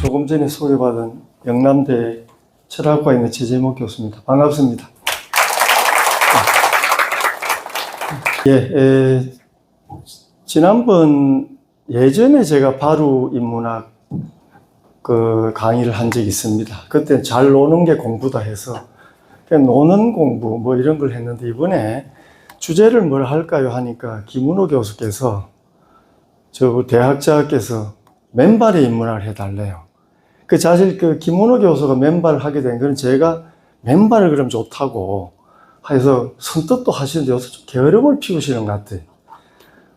조금 전에 소개받은 영남대 철학과에 있는 최재목 교수입니다. 반갑습니다. 지난번 예전에 제가 바로 인문학 강의를 한 적이 있습니다. 그때 잘 노는 게 공부다 해서 그냥 노는 공부 뭐 이런 걸 했는데, 이번에 주제를 뭘 할까요 하니까 김은호 교수께서, 저 대학자께서 맨발의 인문학을 해달래요. 사실 김은호 교수가 맨발을 하게 된 건 제가 맨발을 그럼 좋다고 해서 선뜻도 하시는데 요새 좀 게으름을 피우시는 것 같아요.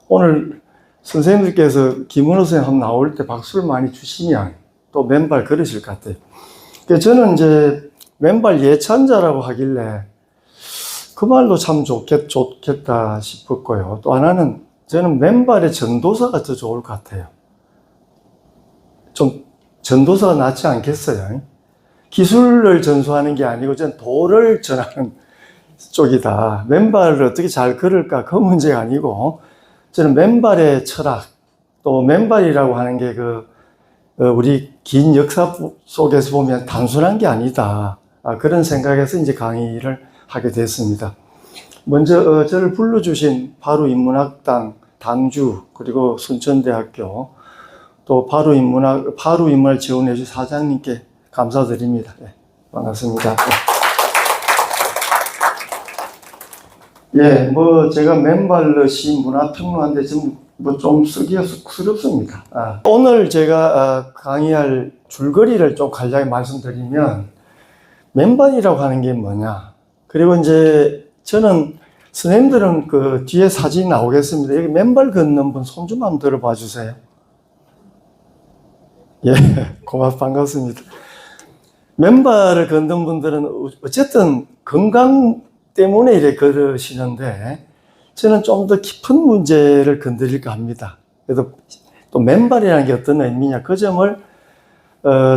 오늘 선생님들께서 김은호 선생님 한번 나올 때 박수를 많이 주시면 또 맨발 걸으실 것 같아요. 저는 이제 맨발 예찬자라고 하길래 그 말도 참 좋겠다 싶었고요. 또 하나는 저는 맨발의 전도사가 더 좋을 것 같아요. 좀 전도사가 낫지 않겠어요? 기술을 전수하는 게 아니고 저는 도를 전하는 쪽이다. 맨발을 어떻게 잘 걸을까 그 문제가 아니고, 저는 맨발의 철학, 또 맨발이라고 하는 게 우리 긴 역사 속에서 보면 단순한 게 아니다. 그런 생각에서 이제 강의를 하게 됐습니다. 먼저 저를 불러주신 바로 인문학당 당주, 그리고 순천대학교, 또 바로 인문학 지원해 주신 사장님께 감사드립니다. 네, 반갑습니다. 제가 맨발러시 문화평론가인데 좀 쓰기가 쑥스럽습니다. 오늘 제가 강의할 줄거리를 좀 간략히 말씀드리면, 맨발이라고 하는 게 뭐냐, 그리고 이제 저는 선생님들은 뒤에 사진 나오겠습니다. 여기 맨발 걷는 분 손 좀 한번 들어봐 주세요. 반갑습니다. 맨발을 걷는 분들은 어쨌든 건강 때문에 이렇게 걸으시는데, 저는 좀 더 깊은 문제를 건드릴까 합니다. 그래서 또 맨발이라는 게 어떤 의미냐, 그 점을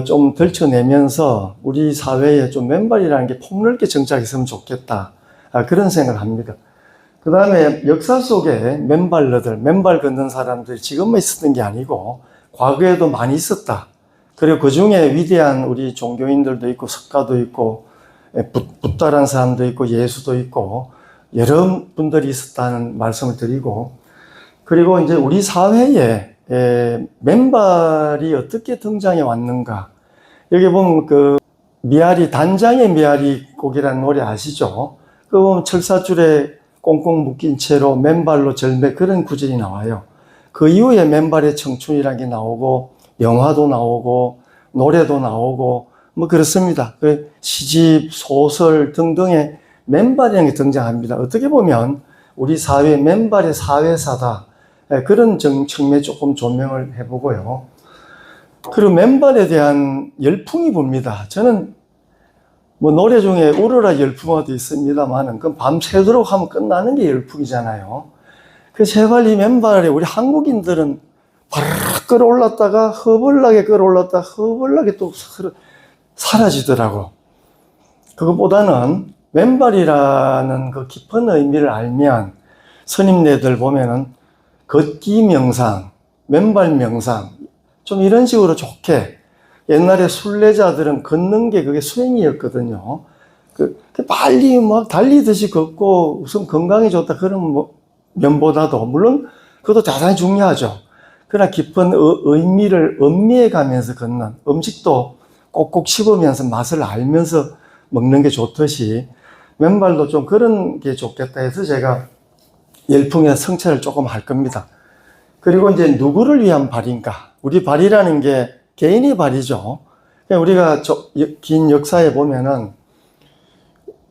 좀 들춰내면서 우리 사회에 좀 맨발이라는 게 폭넓게 정착했으면 좋겠다, 그런 생각을 합니다. 그 다음에 역사 속에 맨발 걷는 사람들이 지금만 있었던 게 아니고 과거에도 많이 있었다. 그리고 그 중에 위대한 우리 종교인들도 있고 석가도 있고 붓다란 사람도 있고 예수도 있고 여러 분들이 있었다는 말씀을 드리고, 그리고 이제 우리 사회에 맨발이 어떻게 등장해 왔는가. 여기 보면 단장의 미아리 곡이라는 노래 아시죠? 그거 보면 철사줄에 꽁꽁 묶인 채로 맨발로 절매, 그런 구절이 나와요. 그 이후에 맨발의 청춘이라는 게 나오고 영화도 나오고 노래도 나오고 뭐 그렇습니다. 시집, 소설 등등의 맨발이라는 게 등장합니다. 어떻게 보면 우리 사회 맨발의 사회사다, 그런 측면에 조금 조명을 해보고요. 그리고 맨발에 대한 열풍이 봅니다. 저는 노래 중에 울어라 열풍아도 있습니다만은 그건 밤새도록 하면 끝나는 게 열풍이잖아요. 제발 이 맨발에 우리 한국인들은 바르르 끌어올랐다가 허벌나게 끌어올랐다가 허벌나게 또 사라지더라고. 그것보다는 맨발이라는 그 깊은 의미를 알면, 스님네들 보면은 걷기 명상, 맨발 명상, 좀 이런 식으로 좋게, 옛날에 순례자들은 걷는 게 그게 수행이었거든요. 빨리 달리듯이 걷고 우선 건강에 좋다 그런 면보다도, 물론 그것도 대단히 중요하죠. 그러나 깊은 의미를 음미해 가면서 걷는, 음식도 꼭꼭 씹으면서 맛을 알면서 먹는 게 좋듯이 맨발도 좀 그런 게 좋겠다 해서 제가 열풍의 성찰을 조금 할 겁니다. 그리고 이제 누구를 위한 발인가? 우리 발이라는 게 개인의 발이죠. 우리가 긴 역사에 보면은,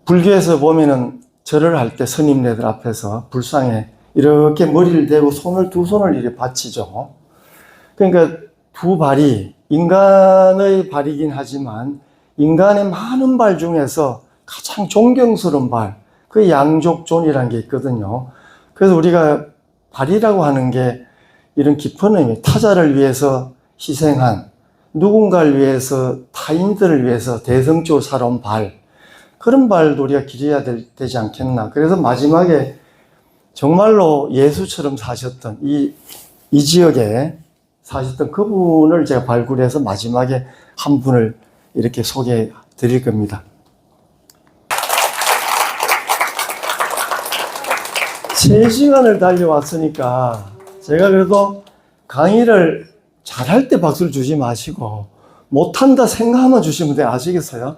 불교에서 보면은 절을 할 때 스님네들 앞에서 불상에 이렇게 머리를 대고 두 손을 이렇게 받치죠. 그러니까 두 발이 인간의 발이긴 하지만 인간의 많은 발 중에서 가장 존경스러운 발, 그 양족존이라는 게 있거든요. 그래서 우리가 발이라고 하는 게 이런 깊은 의미, 타자를 위해서 희생한, 누군가를 위해서, 타인들을 위해서 대성적으로 살아온 발, 그런 발도 우리가 기려야 되지 않겠나. 그래서 마지막에 정말로 예수처럼 사셨던 이 지역에 사셨던 그분을 제가 발굴해서 마지막에 한 분을 이렇게 소개해 드릴 겁니다. 3시간을 달려왔으니까 제가 그래도 강의를 잘할 때 박수를 주지 마시고 못한다 생각하면 주시면 돼요. 아시겠어요?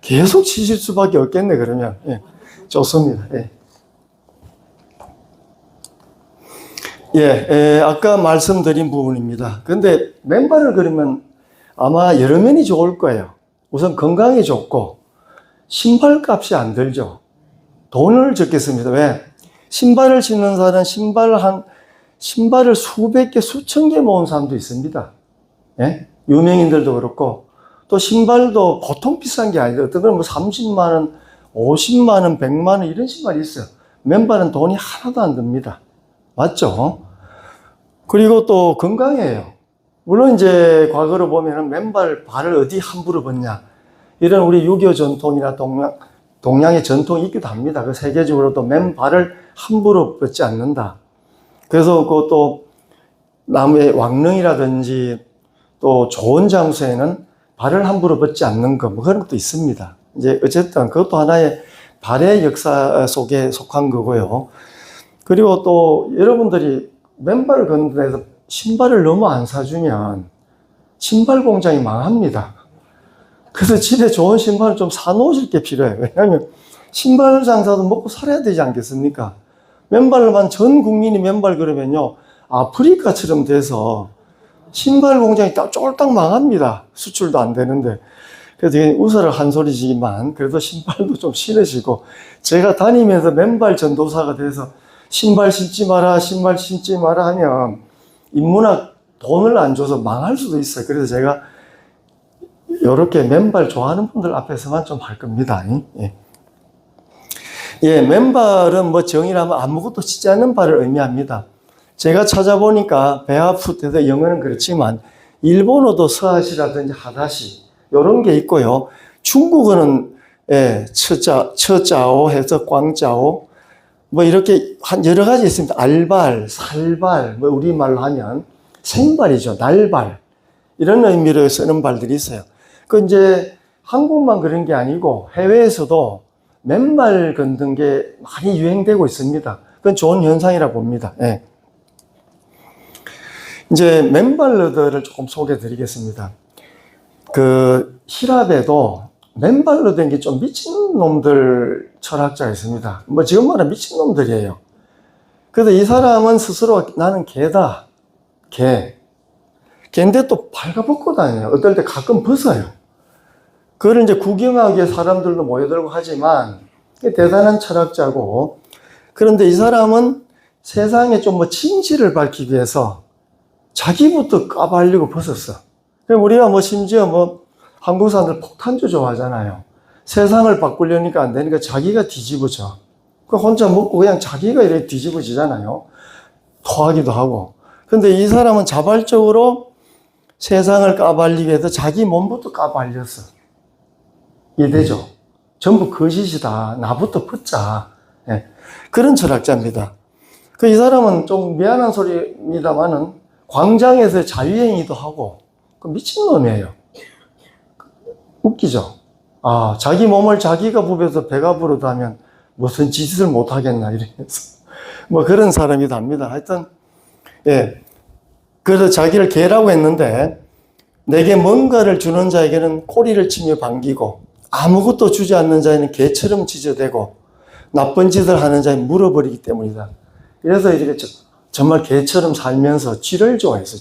계속 치실 수밖에 없겠네 그러면. 예, 좋습니다. 아까 말씀드린 부분입니다. 근데 맨발을 걸으면 아마 여러 면이 좋을 거예요. 우선 건강에 좋고 신발 값이 안 들죠. 돈을 적겠습니다. 왜? 신발을 신는 사람은 신발을 수백 개, 수천 개 모은 사람도 있습니다. 예? 유명인들도 그렇고, 또 신발도 보통 비싼 게 아니라 어떤 건 뭐 30만원, 50만원, 100만원 이런 신발이 있어요. 맨발은 돈이 하나도 안 듭니다. 맞죠? 그리고 또 건강해요. 물론 이제 과거로 보면은 맨발 발을 어디 함부로 벗냐. 이런 우리 유교 전통이나 동양의 전통이 있기도 합니다. 그 세계적으로도 맨발을 함부로 벗지 않는다. 그래서 그것도 나무의 왕릉이라든지 또 좋은 장소에는 발을 함부로 벗지 않는 것, 뭐 그런 것도 있습니다. 이제 어쨌든 그것도 하나의 발의 역사 속에 속한 거고요. 그리고 또 여러분들이 맨발을 걷는 데서 신발을 너무 안 사주면 신발 공장이 망합니다. 그래서 집에 좋은 신발을 좀 사놓으실 게 필요해요. 왜냐하면 신발 장사도 먹고 살아야 되지 않겠습니까? 맨발로만 전 국민이 맨발 그러면요, 아프리카처럼 돼서 신발 공장이 쫄딱 망합니다. 수출도 안 되는데. 그래서 되게 웃어라 한 소리지만 그래도 신발도 좀 신으시고, 제가 다니면서 맨발 전도사가 돼서 신발 신지 마라, 신발 신지 마라 하면 인문학 돈을 안 줘서 망할 수도 있어요. 그래서 제가 이렇게 맨발 좋아하는 분들 앞에서만 좀 할 겁니다. 맨발은 뭐 정의라면 아무것도 치지 않는 발을 의미합니다. 제가 찾아보니까 베아풋에서 영어는 그렇지만 일본어도 서하시라든지 하다시 이런 게 있고요. 중국어는 처자오 해서 광자오 뭐 이렇게 한 여러 가지 있습니다. 알발, 살발, 뭐 우리말로 하면 생발이죠. 날발 이런 의미로 쓰는 발들이 있어요. 그 이제 한국만 그런 게 아니고 해외에서도 맨발 걷는 게 많이 유행되고 있습니다. 그건 좋은 현상이라 봅니다. 이제 맨발러들을 조금 소개해 드리겠습니다. 그 히랍에도 맨발로 된 게 좀 미친놈들 철학자가 있습니다. 뭐 지금 말하면 미친놈들이에요. 그래서 이 사람은 스스로 나는 개다. 개인데 또 발가벗고 다녀요. 어떨 때 가끔 벗어요. 그걸 이제 구경하기 위해 사람들도 모여들고 하지만 대단한 철학자고, 그런데 이 사람은 세상에 좀 뭐 진실을 밝히기 위해서 자기부터 까발리고 벗었어. 우리가 뭐 심지어 뭐 한국 사람들 폭탄주 좋아하잖아요. 세상을 바꾸려니까 안 되니까 자기가 뒤집어져. 그 혼자 먹고 그냥 자기가 이렇게 뒤집어지잖아요. 토하기도 하고. 근데 이 사람은 자발적으로 세상을 까발리기 위해서 자기 몸부터 까발렸어. 이해되죠? 전부 거짓이다. 나부터 벗자. 그런 철학자입니다. 이 사람은 좀 미안한 소리입니다만은 광장에서 자유행위도 하고 미친놈이에요. 웃기죠? 자기 몸을 자기가 부벼서 배가 부르다면 무슨 짓을 못하겠나 이러면서 뭐 그런 사람이다 합니다. 하여튼 그래서 자기를 개라고 했는데, 내게 뭔가를 주는 자에게는 꼬리를 치며 반기고 아무것도 주지 않는 자에는 개처럼 짖어대고 나쁜 짓을 하는 자에 물어버리기 때문이다. 그래서 이렇게 정말 개처럼 살면서 쥐를 좋아해서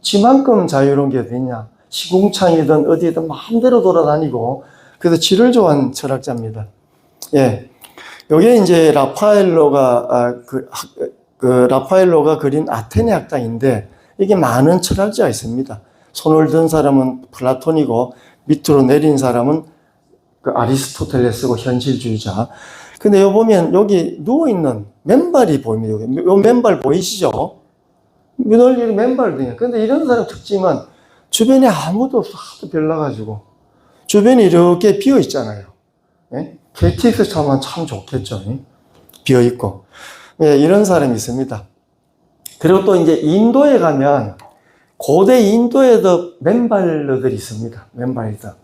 쥐만큼 자유로운 게 어딨냐. 시궁창이든 어디든 마음대로 돌아다니고, 그래서 쥐를 좋아하는 철학자입니다. 요게 이제 라파엘로가 라파엘로가 그린 아테네 학당인데, 이게 많은 철학자가 있습니다. 손을 든 사람은 플라톤이고 밑으로 내린 사람은 아리스토텔레스고 현실주의자. 근데 여기 보면 여기 누워있는 맨발이 보입니다. 요 맨발 보이시죠? 늘 맨발 등이에요. 근데 이런 사람 특징은 주변에 아무도 없어. 하도 별나가지고. 주변이 이렇게 비어있잖아요. KTX 타면 참 좋겠죠. 비어있고. 이런 사람이 있습니다. 그리고 또 이제 인도에 가면 고대 인도에도 맨발러들이 있습니다. 맨발이다.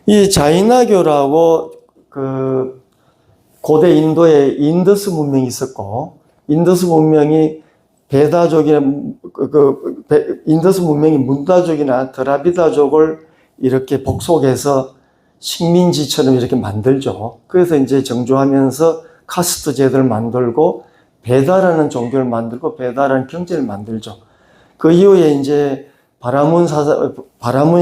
이 자이나교라고 그 고대 인도에 인더스 문명이 있었고, 인더스 문명이 베다족이나 인더스 문명이 문다족이나 드라비다족을 이렇게 복속해서 식민지처럼 이렇게 만들죠. 그래서 이제 정조하면서 카스트 제도를 만들고 베다라는 종교를 만들고 베다라는 경제를 만들죠. 그 이후에 이제 바라문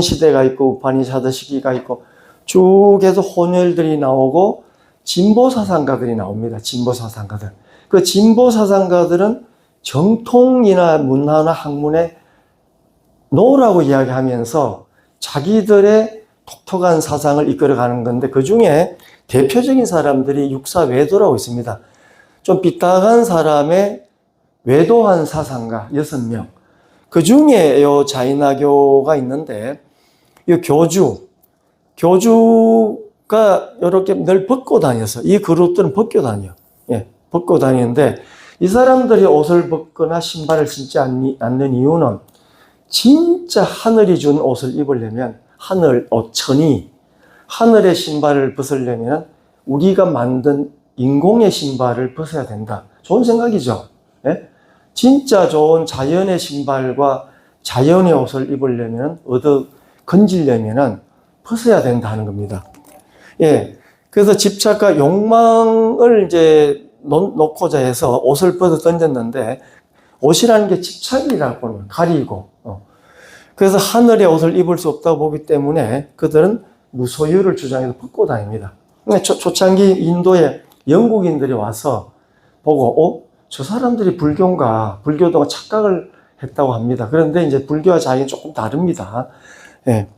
시대가 있고 우파니샤드 시기가 있고 쭉 해서 혼혈들이 나오고 진보 사상가들이 나옵니다. 진보 사상가들. 그 진보 사상가들은 정통이나 문화나 학문에 노라고 이야기하면서 자기들의 독특한 사상을 이끌어가는 건데, 그 중에 대표적인 사람들이 육사 외도라고 있습니다. 좀 삐딱한 사람의 외도한 사상가 6명. 그 중에 요 자이나교가 있는데, 이 교주가 이렇게 늘 벗고 다녀서, 이 그룹들은 벗고 다녀. 예, 벗고 다니는데, 이 사람들이 옷을 벗거나 신발을 신지 않는 이유는 진짜 하늘이 준 옷을 입으려면 하늘 옷, 천이, 하늘의 신발을 벗으려면 우리가 만든 인공의 신발을 벗어야 된다. 좋은 생각이죠. 예? 진짜 좋은 자연의 신발과 자연의 옷을 입으려면, 건지려면 벗어야 된다는 겁니다. 예. 그래서 집착과 욕망을 이제 놓고자 해서 옷을 벗어 던졌는데, 옷이라는 게 집착이라고 보는, 가리고. 그래서 하늘의 옷을 입을 수 없다고 보기 때문에 그들은 무소유를 주장해서 벗고 다닙니다. 초창기 인도에 영국인들이 와서 보고, 저 사람들이 불교도가 착각을 했다고 합니다. 그런데 이제 불교와 자기는 조금 다릅니다. 예.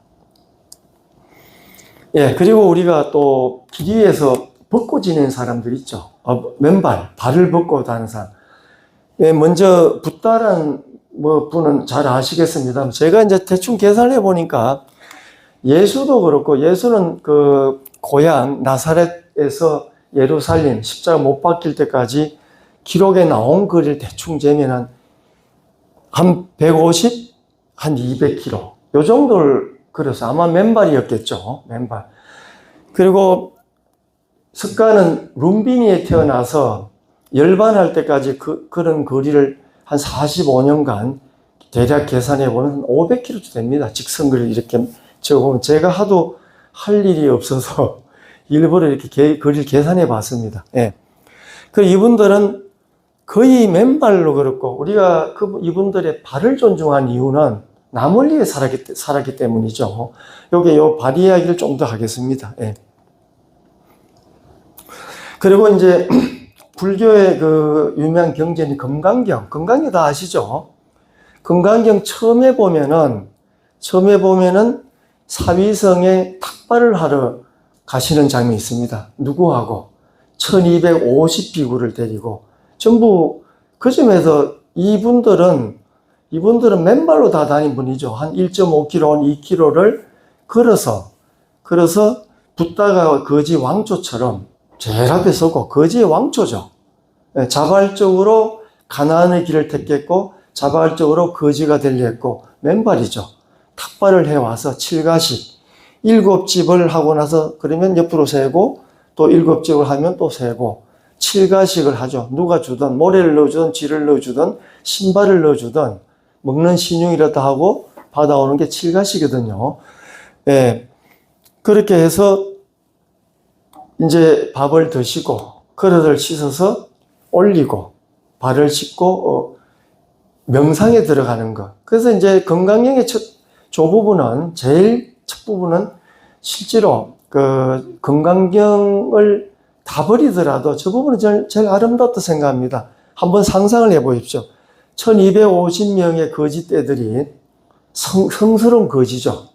예, 그리고 우리가 또 길 위에서 벗고 지내는 사람들 있죠. 맨발, 발을 벗고 다니는 사람. 예, 먼저 붓다란 분은 잘 아시겠습니다. 제가 이제 대충 계산해 보니까 예수도 그렇고, 예수는 그 고향 나사렛에서 예루살렘 십자가 못 박힐 때까지 기록에 나온 거리를 대충 재면 한 150, 한 200km 요 정도를 걸어서 아마 맨발이었겠죠. 맨발. 그리고 석가는 룸비니에 태어나서 열반할 때까지 그런 거리를 한 45년간 대략 계산해 보면 500km 됩니다. 직선거리를 이렇게 적어보면, 제가 하도 할 일이 없어서 일부러 이렇게 거리를 계산해 봤습니다. 예. 그 이분들은 거의 맨발로 걸었고, 우리가 이분들의 발을 존중한 이유는 남을 위해 살았기 때문이죠. 요 발 이야기를 좀 더 하겠습니다. 예. 그리고 이제 불교의 그 유명한 경전이 금강경 다 아시죠? 금강경 처음에 보면은 사위성에 탁발을 하러 가시는 장면이 있습니다. 누구하고? 1250비구를 데리고. 전부 그 점에서 이분들은 맨발로 다 다닌 분이죠. 한 1.5km, 2km를 걸어서 붓다가 거지 왕초처럼 제일 앞에 서고, 거지의 왕초죠. 자발적으로 가나안의 길을 택했고, 자발적으로 거지가 되려 했고, 맨발이죠. 탁발을 해와서 7가식, 7집을 하고 나서 그러면 옆으로 세고, 또 7집을 하면 또 세고, 7가식을 하죠. 누가 주든, 모래를 넣어주든, 쥐를 넣어주든, 신발을 넣어주든, 먹는 신용이라도 하고 받아오는 게 7가식이거든요. 예. 그렇게 해서 이제 밥을 드시고, 그릇을 씻어서 올리고, 발을 씻고, 명상에 들어가는 것. 그래서 이제 건강경의 제일 첫 부분은 실제로 그 건강경을 다 버리더라도 저 부분은 제일 아름답다고 생각합니다. 한번 상상을 해 보십시오. 1250명의 거지떼들이 성스러운 거지죠.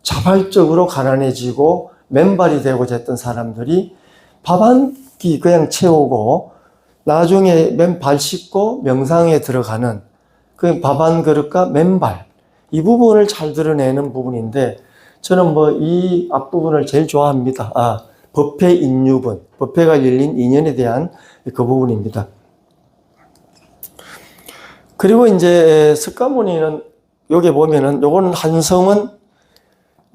자발적으로 가난해지고 맨발이 되고자 했던 사람들이 밥 한 끼 그냥 채우고 나중에 맨발 씻고 명상에 들어가는 그 밥 한 그릇과 맨발, 이 부분을 잘 드러내는 부분인데, 저는 이 앞부분을 제일 좋아합니다. 법회 인유분, 법회가 열린 인연에 대한 그 부분입니다. 그리고 이제 석가모니는 여기 보면은 요거는 한성은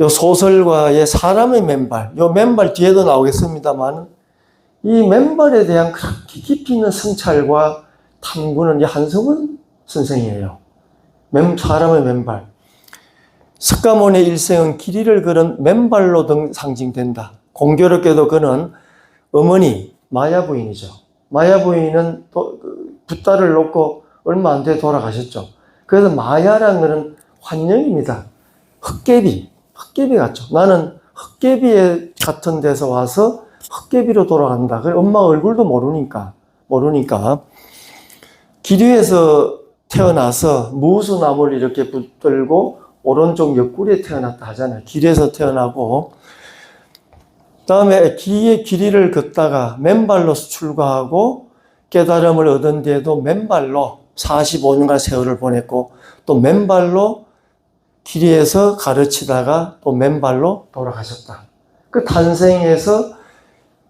요 소설가의 사람의 맨발, 요 맨발 뒤에도 나오겠습니다만 이 맨발에 대한 그렇게 깊이 있는 성찰과 탐구는 이 한성은 선생이에요. 사람의 맨발. 석가모니의 일생은 길이를 걸은 맨발로 상징된다. 공교롭게도 그는 어머니 마야 부인이죠. 마야 부인은 또 붓다를 놓고 얼마 안 돼 돌아가셨죠. 그래서 마야라는 것은 환영입니다. 헛개비 같죠. 나는 헛개비 같은 데서 와서 헛개비로 돌아간다. 그래 엄마 얼굴도 모르니까 길 위에서 태어나서 무수나무를 이렇게 붙들고 오른쪽 옆구리에 태어났다 하잖아요. 길에서 태어나고 다음에 길이를 걷다가 맨발로 출가하고 깨달음을 얻은 뒤에도 맨발로 45년간 세월을 보냈고 또 맨발로 길이에서 가르치다가 또 맨발로 돌아가셨다. 그 탄생에서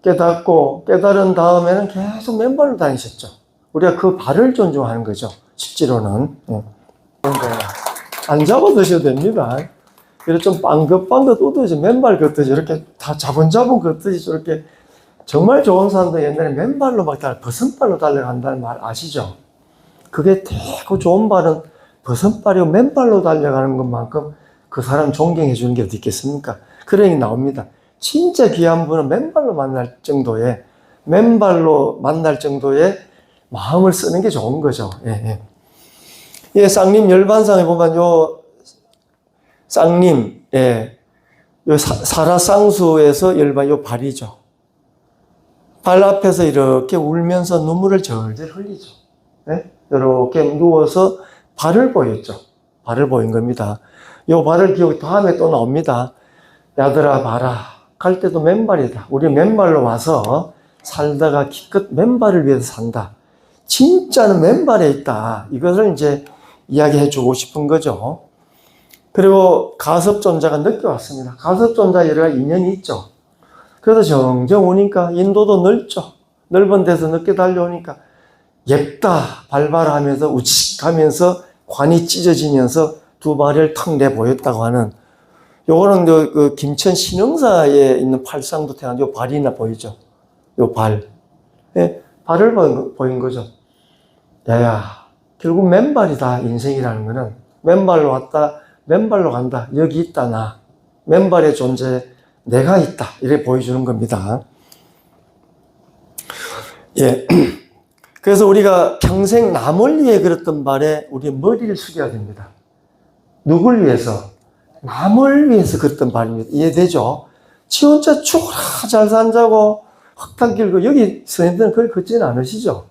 깨닫고 깨달은 다음에는 계속 맨발로 다니셨죠. 우리가 그 발을 존중하는 거죠. 실제로는. 안 잡아 드셔도 됩니다. 이렇게 좀 빵긋빵긋 웃듯이 맨발 걷듯이 이렇게 다 자분자분 걷듯이 저렇게 정말 좋은 사람도 옛날에 맨발로 막 버선발로 달려간다는 말 아시죠? 그게 되게 좋은 발은 버선발이고 맨발로 달려가는 것만큼 그 사람 존경해 주는 게 어디 있겠습니까? 그런 얘기 나옵니다. 진짜 귀한 분은 맨발로 만날 정도의 마음을 쓰는 게 좋은 거죠. 예, 쌍림 열반상에 보면 요 쌍림, 요 사라쌍수에서 열반 요 발이죠. 발 앞에서 이렇게 울면서 눈물을 절절 흘리죠. 이렇게 누워서 발을 보였죠. 발을 보인 겁니다. 요 발을 기억이 다음에 또 나옵니다. 야들아 봐라. 갈 때도 맨발이다. 우리 맨발로 와서 살다가 기껏 맨발을 위해서 산다. 진짜는 맨발에 있다. 이것을 이제 이야기해 주고 싶은 거죠. 그리고 가섭존자가 늦게 왔습니다. 가섭존자 여러 인연이 있죠. 그래서 정정 오니까 인도도 넓죠. 넓은 데서 늦게 달려오니까 옅다 발바라 하면서 우직하면서 관이 찢어지면서 두 발을 탁 내보였다고 하는 요거는 그 김천 신흥사에 있는 팔상도 태어난 요 발이나 보이죠. 요 발. 발을 보인 거죠. 야야, 결국 맨발이다. 인생이라는 거는 맨발로 왔다. 맨발로 간다. 여기 있다 나. 맨발의 존재 내가 있다. 이렇게 보여주는 겁니다. 예. 그래서 우리가 평생 남을 위해 걸었던 발에 우리 머리를 숙여야 됩니다. 누굴 위해서? 남을 위해서 걸었던 발입니다. 이해되죠? 지 혼자 죽어라 잘 산다고 흙탕 길고 여기 선생님들은 그걸 걷지는 않으시죠?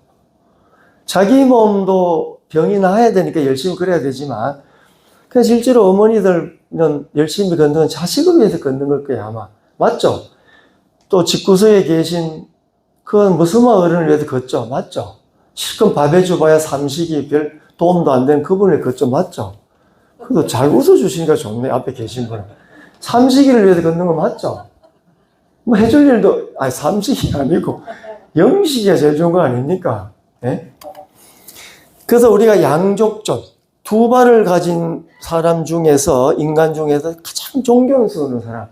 자기 몸도 병이 나아야 되니까 열심히 걸어야 되지만 그냥 실제로 어머니들은 열심히 걷는 건 자식을 위해서 걷는 걸 거예요 아마. 맞죠? 또 집구석에 계신 그건 무슨 어른을 위해서 걷죠? 맞죠? 실컷 밥 해줘봐야 삼식이 별 도움도 안 되는 그분을 걷죠? 맞죠? 그래도 잘 웃어주시니까 좋네 앞에 계신 분은. 삼식이를 위해서 걷는 거 맞죠? 뭐 해줄 일도 삼식이 아니고 영식이가 제일 좋은 거 아닙니까? 예? 그래서 우리가 양족존 두 발을 가진 사람 중에서 인간 중에서 가장 존경스러운 사람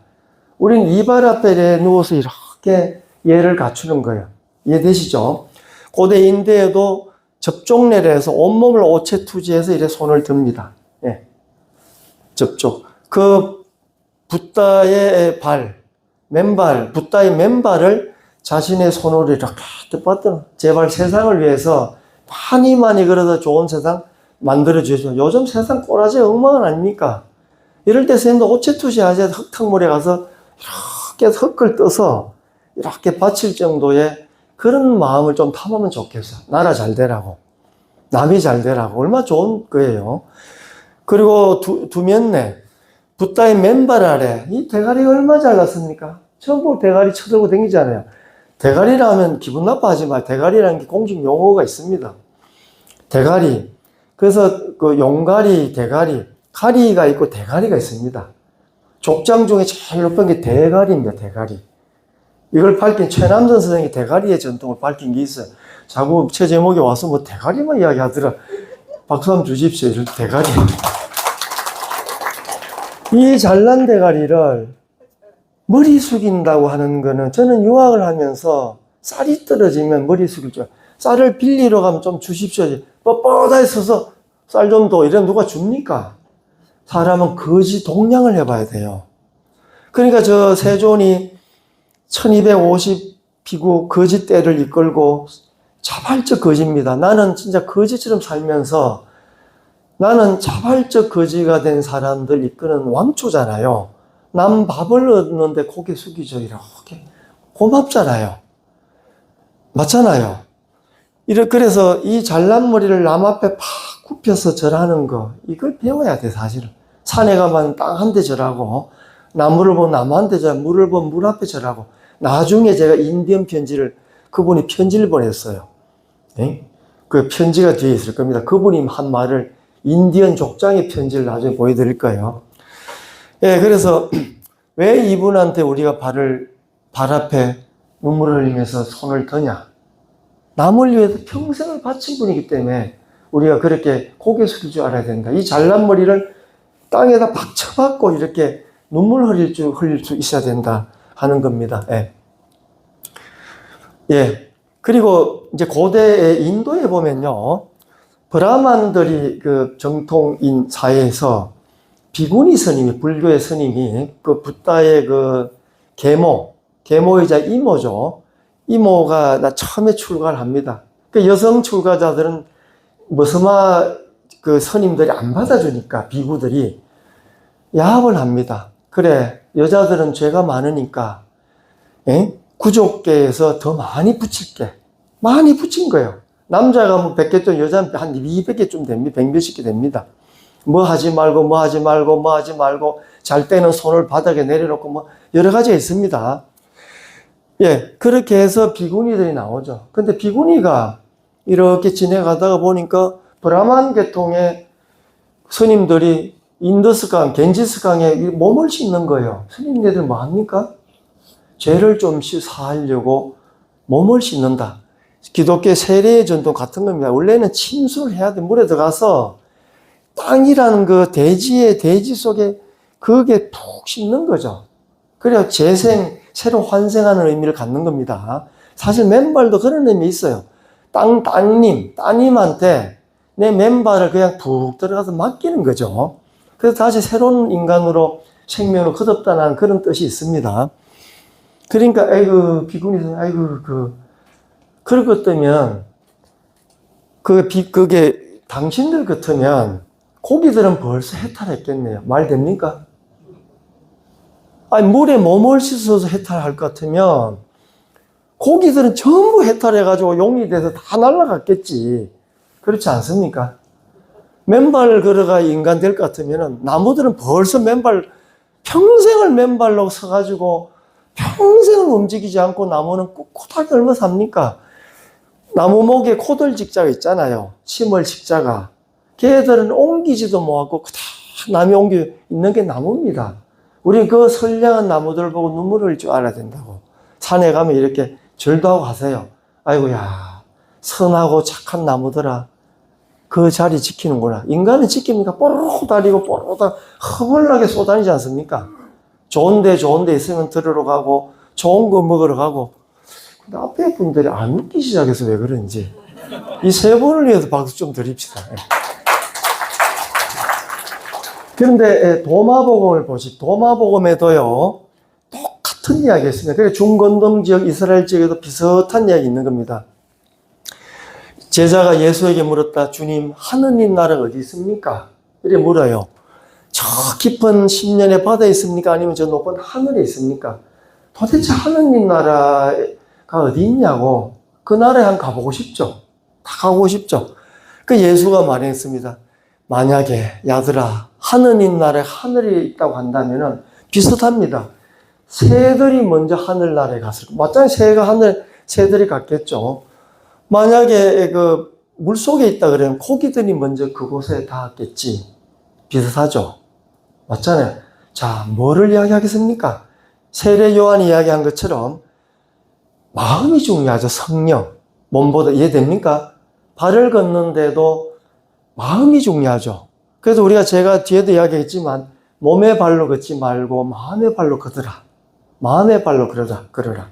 우린 이 발 앞에 누워서 이렇게 예를 갖추는 거예요. 이해되시죠? 고대 인도에도 접종례에서 온몸을 오체 투지해서 이렇게 손을 듭니다. 예. 접촉. 그 붓다의 발, 맨발, 붓다의 맨발을 자신의 손으로 이렇게 뻗던 제발 세상을 위해서 많이 걸어서 좋은 세상 만들어 주시죠. 요즘 세상 꼬라지 엉망은 아닙니까? 이럴 때 선생님도 오체투시 하셔야 흙탕물에 가서 이렇게 흙을 떠서 이렇게 바칠 정도의 그런 마음을 좀 탐하면 좋겠어요. 나라 잘 되라고. 남이 잘 되라고. 얼마나 좋은 거예요. 그리고 두면내. 붓다의 맨발 아래. 이 대가리가 얼마나 잘났습니까? 전부 대가리 쳐들고 다니잖아요. 대가리라 하면 기분 나빠하지 마. 대가리라는 게 공식 용어가 있습니다. 대가리. 그래서 그 용가리, 대가리. 가리가 있고 대가리가 있습니다. 족장 중에 제일 높은 게 대가리입니다. 대가리. 이걸 밝힌 최남선 선생이 대가리의 전통을 밝힌 게 있어요. 자꾸 제 제목에 와서 뭐 대가리만 이야기하더라. 박수 한번 주십시오. 이럴 대가리. 이 잘난 대가리를 머리 숙인다고 하는 거는 저는 유학을 하면서 쌀이 떨어지면 머리 숙이죠. 쌀을 빌리러 가면 좀 주십시오. 뻣뻣하게 서서 쌀 좀 더 이러면 누가 줍니까? 사람은 거지 동량을 해봐야 돼요. 그러니까 저 세존이 1250 피고 거지 떼를 이끌고 자발적 거지입니다. 나는 진짜 거지처럼 살면서 나는 자발적 거지가 된 사람들 이끄는 왕초잖아요. 남 밥을 얻는데 고개 숙이죠. 이렇게 고맙잖아요. 맞잖아요. 그래서 이 잘난 머리를 남 앞에 팍 굽혀서 절하는 거, 이걸 배워야 돼, 사실은. 산에 가면 땅 한 대 절하고, 나무를 보면 나무 한 대 절하고, 물을 보면 물 앞에 절하고. 나중에 제가 인디언 편지를, 그분이 편지를 보냈어요. 네? 그 편지가 뒤에 있을 겁니다. 그분이 한 말을 인디언 족장의 편지를 나중에 보여드릴 거예요. 예, 그래서 왜 이분한테 우리가 발 앞에 눈물을 흘리면서 손을 드냐? 남을 위해서 평생을 바친 분이기 때문에 우리가 그렇게 고개 숙일 줄 알아야 된다. 이 잘난 머리를 땅에다 박 쳐박고 이렇게 눈물 흘릴 수 있어야 된다 하는 겁니다. 예. 예. 그리고 이제 고대의 인도에 보면요. 브라만들이 그 정통인 사회에서 비구니 스님이, 불교의 스님이 그 붓다의 그 계모이자 이모죠. 이모가 나 처음에 출가를 합니다. 그 여성 출가자들은 머스마 그 스님들이 안 받아주니까 비구들이 야합을 합니다. 그래, 여자들은 죄가 많으니까, 구족계에서 더 많이 붙일게. 많이 붙인 거예요. 남자가 뭐 100개 좀, 여자는 한 200개쯤 됩니다. 100몇십 개 됩니다. 뭐 하지 말고, 잘 때는 손을 바닥에 내려놓고 뭐 여러 가지가 있습니다. 예, 그렇게 해서 비구니들이 나오죠. 근데 비구니가 이렇게 지내가다가 보니까 브라만 계통의 스님들이 인더스강, 겐지스강에 몸을 씻는 거예요. 스님네들 뭐 합니까? 죄를 좀 사하려고 몸을 씻는다. 기독교 세례의 전통 같은 겁니다. 원래는 침수를 해야 돼. 물에 들어가서 땅이라는 그 대지 속에 그게 푹 씻는 거죠. 그래야 새로 환생하는 의미를 갖는 겁니다. 사실 맨발도 그런 의미 있어요. 따님한테 내 맨발을 그냥 푹 들어가서 맡기는 거죠. 그래서 다시 새로운 인간으로 생명을 거듭다는 그런 뜻이 있습니다. 그러니까, 비구니, 그럴 것 같으면, 그게 당신들 같으면 고기들은 벌써 해탈했겠네요. 말 됩니까? 아니, 물에 몸을 씻어서 해탈할 것 같으면 고기들은 전부 해탈해가지고 용이 돼서 다 날아갔겠지. 그렇지 않습니까? 맨발 걸어가 인간 될 것 같으면 나무들은 벌써 평생을 맨발로 서가지고 평생을 움직이지 않고 나무는 꿋꿋하게 얼마 삽니까? 나무목에 코들 직자가 있잖아요. 침을 식자가. 걔들은 옮기지도 못하고 그다음 남이 옮겨 있는 게 나무입니다. 우리 그 선량한 나무들을 보고 눈물을 흘릴 줄 알아야 된다고. 산에 가면 이렇게 절도 하고 가세요. 아이고야, 선하고 착한 나무들아. 그 자리 지키는구나. 인간은 지킵니까? 뽀로로 다니고 뽀로로 허벌나게 쏘다니지 않습니까? 좋은 데 있으면 들으러 가고 좋은 거 먹으러 가고. 근데 앞에 분들이 안 웃기 시작해서 왜 그런지 이 세 분을 위해서 박수 좀 드립시다. 그런데 도마복음을 도마복음에도요 똑같은 이야기가 있습니다. 그래서 중건동 지역, 이스라엘 지역에도 비슷한 이야기 있는 겁니다. 제자가 예수에게 물었다. 주님, 하느님 나라가 어디 있습니까? 이렇게 물어요. 저 깊은 심년의 바다에 있습니까? 아니면 저 높은 하늘에 있습니까? 도대체 하느님 나라가 어디 있냐고. 그 나라에 한번 가보고 싶죠. 다 가보고 싶죠. 그 예수가 말했습니다. 만약에 야들아 하느님 나라에 하늘이 있다고 한다면은 비슷합니다. 새들이 먼저 하늘나라에 갔을 거예요. 맞잖아요. 새들이 갔겠죠. 만약에 그 물속에 있다 그러면 고기들이 먼저 그곳에 닿았겠지. 비슷하죠. 맞잖아요. 자, 뭐를 이야기하겠습니까? 세례 요한이 이야기한 것처럼 마음이 중요하죠. 성령. 몸보다 이해됩니까? 발을 걷는데도 마음이 중요하죠. 그래서 제가 뒤에도 이야기했지만 몸의 발로 걷지 말고 마음의 발로 걷으라. 마음의 발로 걸어라.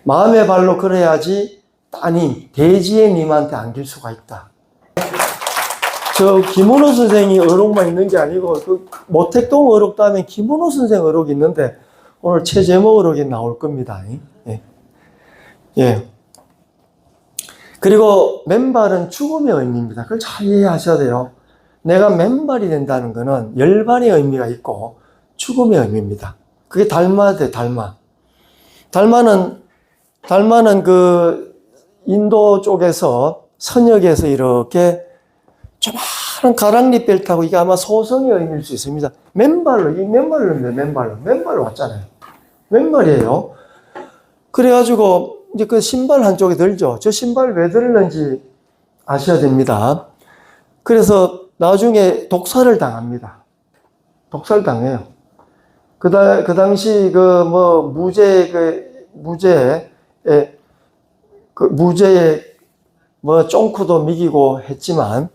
마음의 발로 걸어야지 따님, 대지의 님한테 안길 수가 있다. 저 김은호 선생이 어록만 있는 게 아니고 그 모택동 어록도 하면 김은호 선생 어록이 있는데 오늘 최제목 어록이 나올 겁니다. 예. 예. 그리고 맨발은 죽음의 의미입니다. 그걸 잘 이해하셔야 돼요. 내가 맨발이 된다는 것은 열반의 의미가 있고 죽음의 의미입니다. 그게 달마대, 달마. 달마는 그 인도 쪽에서 선역에서 이렇게 조그마한 가랑잎배를 타고 이게 아마 소성의 의미일 수 있습니다. 맨발로 왔잖아요. 맨발이에요. 그래가지고 이제 그 신발 한쪽에 들죠. 저 신발 왜 들었는지 아셔야 됩니다. 그래서 나중에 독살을 당합니다. 독살당해요. 그 당시 무제에 쫑쿠도 미기고 했지만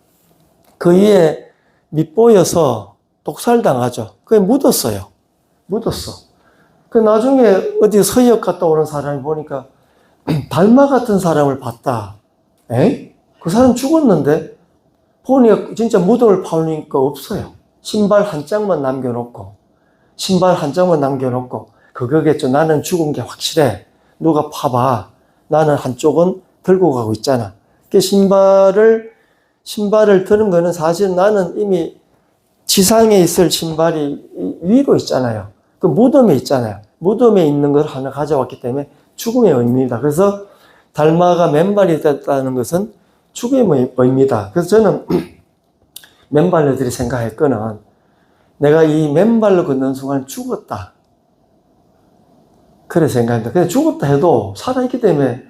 그 위에 밑보여서 독살당하죠. 그게 묻었어요. 그 나중에 어디 서역 갔다 오는 사람이 보니까 달마 같은 사람을 봤다. 그 사람 죽었는데 보니까 진짜 무덤을 파니까 없어요. 신발 한 짝만 남겨놓고 그거겠죠. 나는 죽은 게 확실해. 누가 파봐. 나는 한쪽은 들고 가고 있잖아. 그 신발을 들은 거는 사실 나는 이미 지상에 있을 신발이 위로 있잖아요. 그 무덤에 있잖아요. 무덤에 있는 걸 하나 가져왔기 때문에 죽음의 의미입니다. 그래서 달마가 맨발이 됐다는 것은 죽음의 의미다. 그래서 저는 맨발녀들이 생각했거든. 내가 이 맨발로 걷는 순간 죽었다. 그래 생각합니다. 근데 죽었다 해도 살아있기 때문에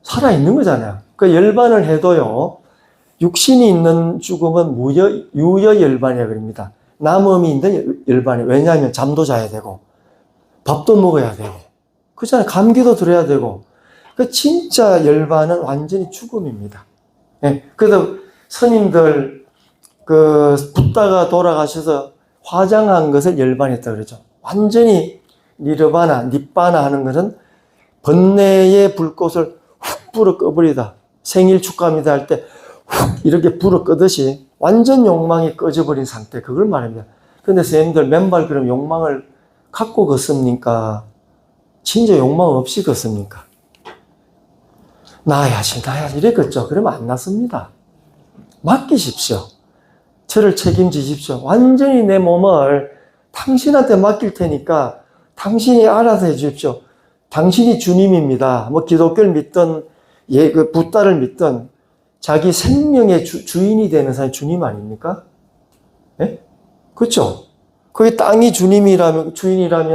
살아있는 거잖아요. 그 열반을 해도요, 육신이 있는 죽음은 유여열반이라고 그럽니다. 남음이 있는 열반이에요. 왜냐하면 잠도 자야 되고, 밥도 먹어야 되고, 그렇잖아요. 감기도 들어야 되고, 그 진짜 열반은 완전히 죽음입니다. 예. 그래서 스님들, 붓다가 돌아가셔서 화장한 것을 열반했다 그러죠. 완전히 니르바나 하는 것은 번뇌의 불꽃을 훅 불어 꺼버리다. 생일 축하합니다 할 때 훅 이렇게 불어 끄듯이 완전 욕망이 꺼져버린 상태, 그걸 말합니다. 근데 선생님들 맨발 그럼 욕망을 갖고 걷습니까? 진짜 욕망 없이 걷습니까? 나야지 이랬겠죠. 그러면 안 났습니다. 맡기십시오. 저를 책임지십시오. 완전히 내 몸을 당신한테 맡길 테니까 당신이 알아서 해주십시오. 당신이 주님입니다. 기독교를 믿든, 붓다를 믿든, 자기 생명의 주인이 되는 사람이 주님 아닙니까? 예? 그렇죠? 거기 땅이 주인이라면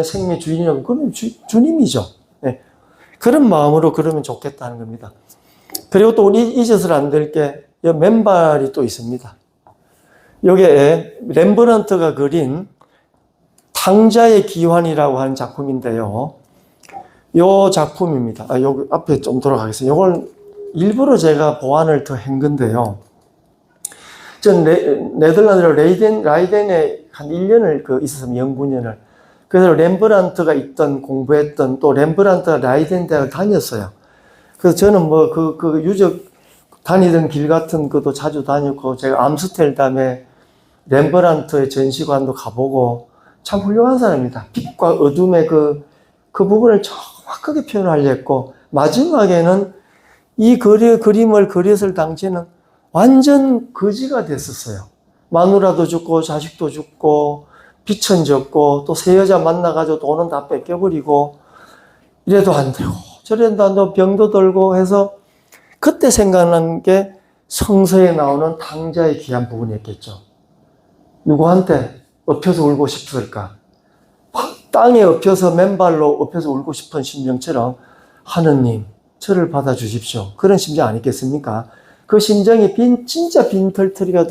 생명의 주인이라면, 그러면 주님이죠. 예. 그런 마음으로 그러면 좋겠다는 겁니다. 그리고 또 우리 잊어서는 안 될 게, 맨발이 또 있습니다. 여기에 렘브란트가 그린 탕자의 기환이라고 하는 작품인데요. 요 작품입니다. 여기 앞에 좀 돌아가겠습니다. 요걸 일부러 제가 보완을 더 한 건데요. 전 네덜란드 라이덴에 한 1년을 있었습니다. 연구년을. 그래서 렘브란트가 공부했던 또 렘브란트가 라이덴 대학을 다녔어요. 그래서 저는 유적 다니던 길 같은 것도 자주 다녔고, 제가 암스테르담에 렘브란트의 전시관도 가보고, 참 훌륭한 사람입니다. 빛과 어둠의 그 부분을 정확하게 표현하려 했고, 마지막에는 이 그림을 그렸을 당시에는 완전 거지가 됐었어요. 마누라도 죽고, 자식도 죽고, 빚은 졌고, 또 새 여자 만나가지고 돈은 다 뺏겨버리고, 이래도 안 되고, 저래도 안 되고, 병도 들고 해서, 그때 생각난 게 성서에 나오는 탕자의 귀한 부분이었겠죠. 누구한테 엎혀서 울고 싶을까? 땅에 엎혀서 맨발로 엎혀서 울고 싶은 심정처럼 하느님, 저를 받아주십시오. 그런 심정 아니겠습니까? 그 심정이 진짜 빈털터리가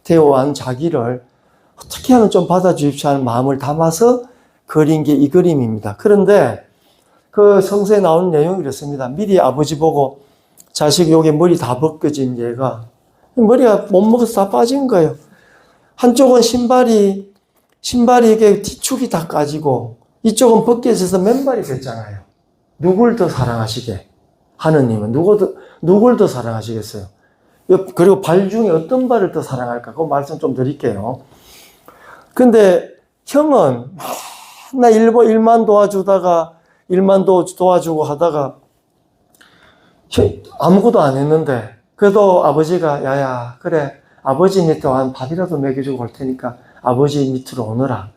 되어온 자기를 어떻게 하면 좀 받아주십시오 하는 마음을 담아서 그린 게 이 그림입니다. 그런데 그 성서에 나오는 내용이 이렇습니다. 미리 아버지 보고 자식 여기 머리 다 벗겨진 얘가 머리가 못 먹어서 다 빠진 거예요. 한쪽은 신발이 신발이 이게 뒤축이 다 까지고 이쪽은 벗겨져서 맨발이 됐잖아요. 누굴 더 사랑하시게? 하느님은 누굴 더 사랑하시겠어요? 그리고 발 중에 어떤 발을 더 사랑할까? 그 말씀 좀 드릴게요. 근데 형은 나 일만 도와주고 하다가 아무것도 안 했는데 그래도 아버지가 야야 그래 아버지 밑에 한 밥이라도 먹여주고 올 테니까 아버지 밑으로 오너라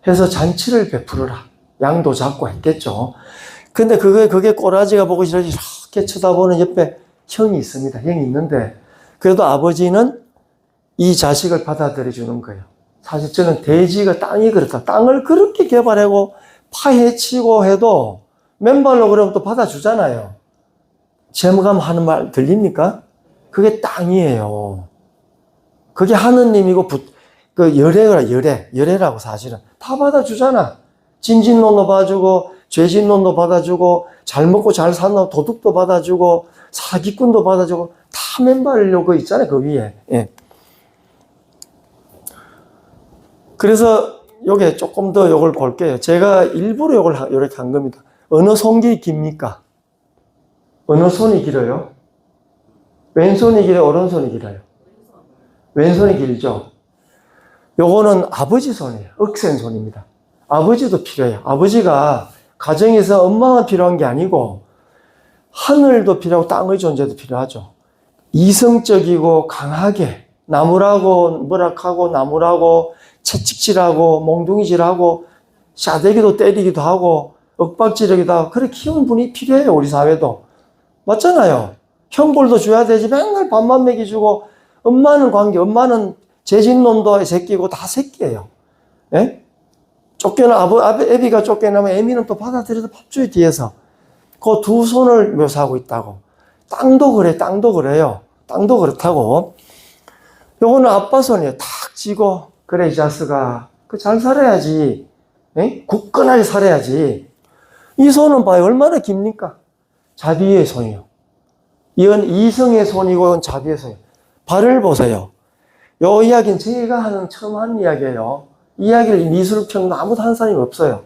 해서 잔치를 베풀어라. 양도 잡고 했겠죠. 근데 그게 꼬라지가 보고 싫어서 이렇게 쳐다보는 옆에 형이 있습니다. 형이 있는데 그래도 아버지는 이 자식을 받아들여 주는 거예요. 사실 저는 대지가 땅이 그렇다. 땅을 그렇게 개발하고 파헤치고 해도 맨발로 그러면 또 받아주잖아요. 제무감 하는 말 들립니까? 그게 땅이에요. 그게 하느님이고 열애라고 사실은 다 받아주잖아. 진진론도 봐주고 죄진론도 받아주고 잘 먹고 잘 사는 도둑도 받아주고 사기꾼도 받아주고 다 맨발로 그 있잖아요. 그 위에. 예. 그래서 요게 조금 더 요걸 볼게요. 제가 일부러 요걸 이렇게 한 겁니다. 어느 손이 깁니까? 어느 손이 길어요? 왼손이 길어요? 오른손이 길어요? 왼손이 길죠? 요거는 아버지 손이에요. 억센 손입니다. 아버지도 필요해요. 아버지가 가정에서 엄마만 필요한 게 아니고 하늘도 필요하고 땅의 존재도 필요하죠. 이성적이고 강하게 나무라고 뭐락하고 나무라고 채찍질하고 몽둥이질하고 sha대기도 때리기도 하고 윽박지르기도 하고 그렇게 키운 분이 필요해요. 우리 사회도. 맞잖아요. 형벌도 줘야 되지 맨날 밥만 먹여주고 엄마는 엄마는 재진놈도 새끼고 다 새끼예요. 예? 애비가 쫓겨나면 애미는 또 받아들여서 밥 줘요, 뒤에서. 그 두 손을 묘사하고 있다고. 땅도 그래요. 땅도 그렇다고. 요거는 아빠 손이에요. 탁 쥐고, 그래, 이 자식아. 잘 살아야지. 에? 굳건하게 살아야지. 이 손은 봐요. 얼마나 깁니까? 자비의 손이요. 이건 이성의 손이고, 이건 자비의 손이에요. 발을 보세요. 요 이야기는 제가 처음 하는 이야기예요. 이야기를 미술평도 아무도 한 사람이 없어요.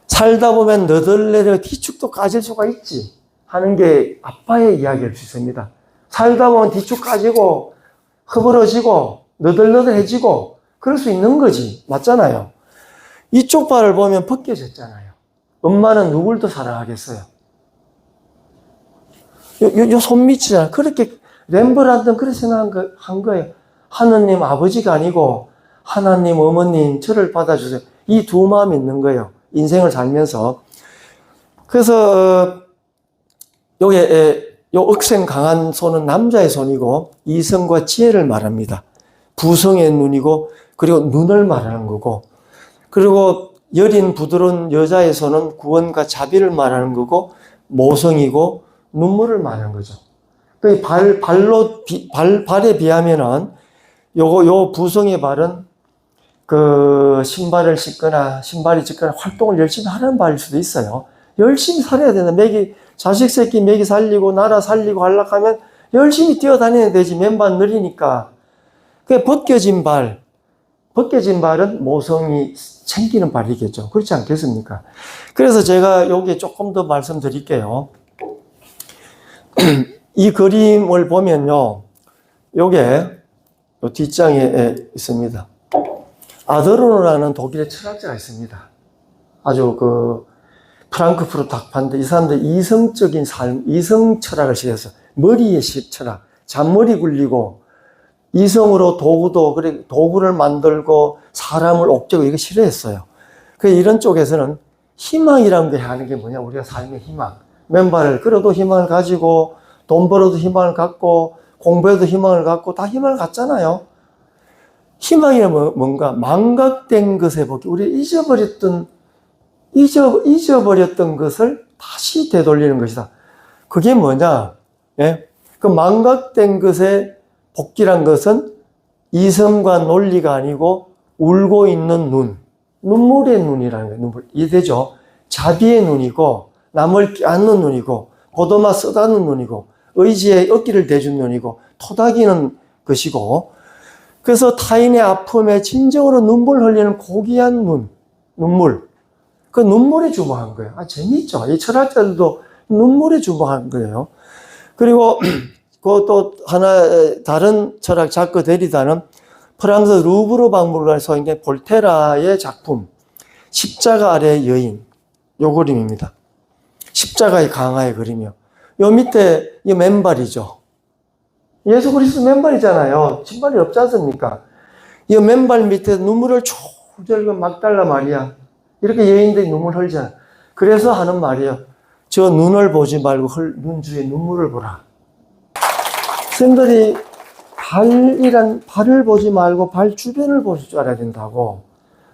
살다 보면 너덜내려 뒤축도 까질 수가 있지 하는 게 아빠의 이야기일 수 있습니다. 살다 보면 뒤축 까지고 허벌어지고 너덜너덜해지고 그럴 수 있는 거지. 맞잖아요. 이쪽 발을 보면 벗겨졌잖아요. 엄마는 누굴 더 사랑하겠어요? 요 손밑이잖아요. 그렇게 렘브란트는 그렇게 생각한 거예요. 하느님 아버지가 아니고 하나님 어머님 저를 받아주세요. 이 두 마음이 있는 거예요. 인생을 살면서. 그래서 요게 요 억센 강한 손은 남자의 손이고 이성과 지혜를 말합니다. 부성의 눈이고 그리고 눈을 말하는 거고 그리고 여린 부드러운 여자의 손은 구원과 자비를 말하는 거고 모성이고 눈물을 말하는 거죠. 그 발에 비하면은 요 부성의 발은 신발을 신거나 신발이 찢거나 활동을 열심히 하는 발일 수도 있어요. 열심히 살아야 된다. 자식 새끼 먹이 살리고 나라 살리고 하려고 하면 열심히 뛰어다녀야 되지. 맨발 느리니까. 벗겨진 발은 모성이 챙기는 발이겠죠. 그렇지 않겠습니까? 그래서 제가 여기에 조금 더 말씀드릴게요. 이 그림을 보면요. 요게 뒷장에 있습니다. 아더르노라는 독일의 철학자가 있습니다. 아주 프랑크푸르트 학파인데 이 사람들 이성적인 삶, 이성 철학을 싫어했어요. 머리의 철학, 잔머리 굴리고 이성으로 도구를 만들고 사람을 옥죄고 이거 싫어했어요. 이런 쪽에서는 희망이라는 게 하는 게 뭐냐? 우리가 삶의 희망. 맨발을 끌어도 희망을 가지고 돈 벌어도 희망을 갖고 공부해도 희망을 갖고 다 희망을 갖잖아요. 희망이 뭔가 망각된 것에 보기 우리 잊어버렸던 것을 다시 되돌리는 것이다. 그게 뭐냐? 예? 그 망각된 것의 복귀란 것은 이성과 논리가 아니고 울고 있는 눈, 눈물의 눈이라는 거예요. 눈물. 이해되죠? 자비의 눈이고 남을 껴안는 눈이고 보도마 쓰다는 눈이고 의지에 어깨를 대준 눈이고 토닥이는 것이고 그래서 타인의 아픔에 진정으로 눈물 흘리는 고귀한 눈물. 그 눈물에 주목한 거예요. 재미있죠. 이 철학자들도 눈물에 주목한 거예요. 그리고 그또 하나 다른 철학 작가 데리다는 프랑스 루브르 박물관에 소개된 볼테라의 작품 십자가 아래의 여인, 요 그림입니다. 십자가의 강화의 그림이요. 요 밑에 이 맨발이죠. 예수 그리스도 맨발이잖아요. 신발이 없지 않습니까? 이 맨발 밑에 눈물을 줄줄 막달라 마리아. 이렇게 여인들이 눈물 흘리잖아요. 그래서 하는 말이에요. 저 눈을 보지 말고 눈 주위에 눈물을 보라. 선생들이 발을 보지 말고 발 주변을 볼 줄 알아야 된다고.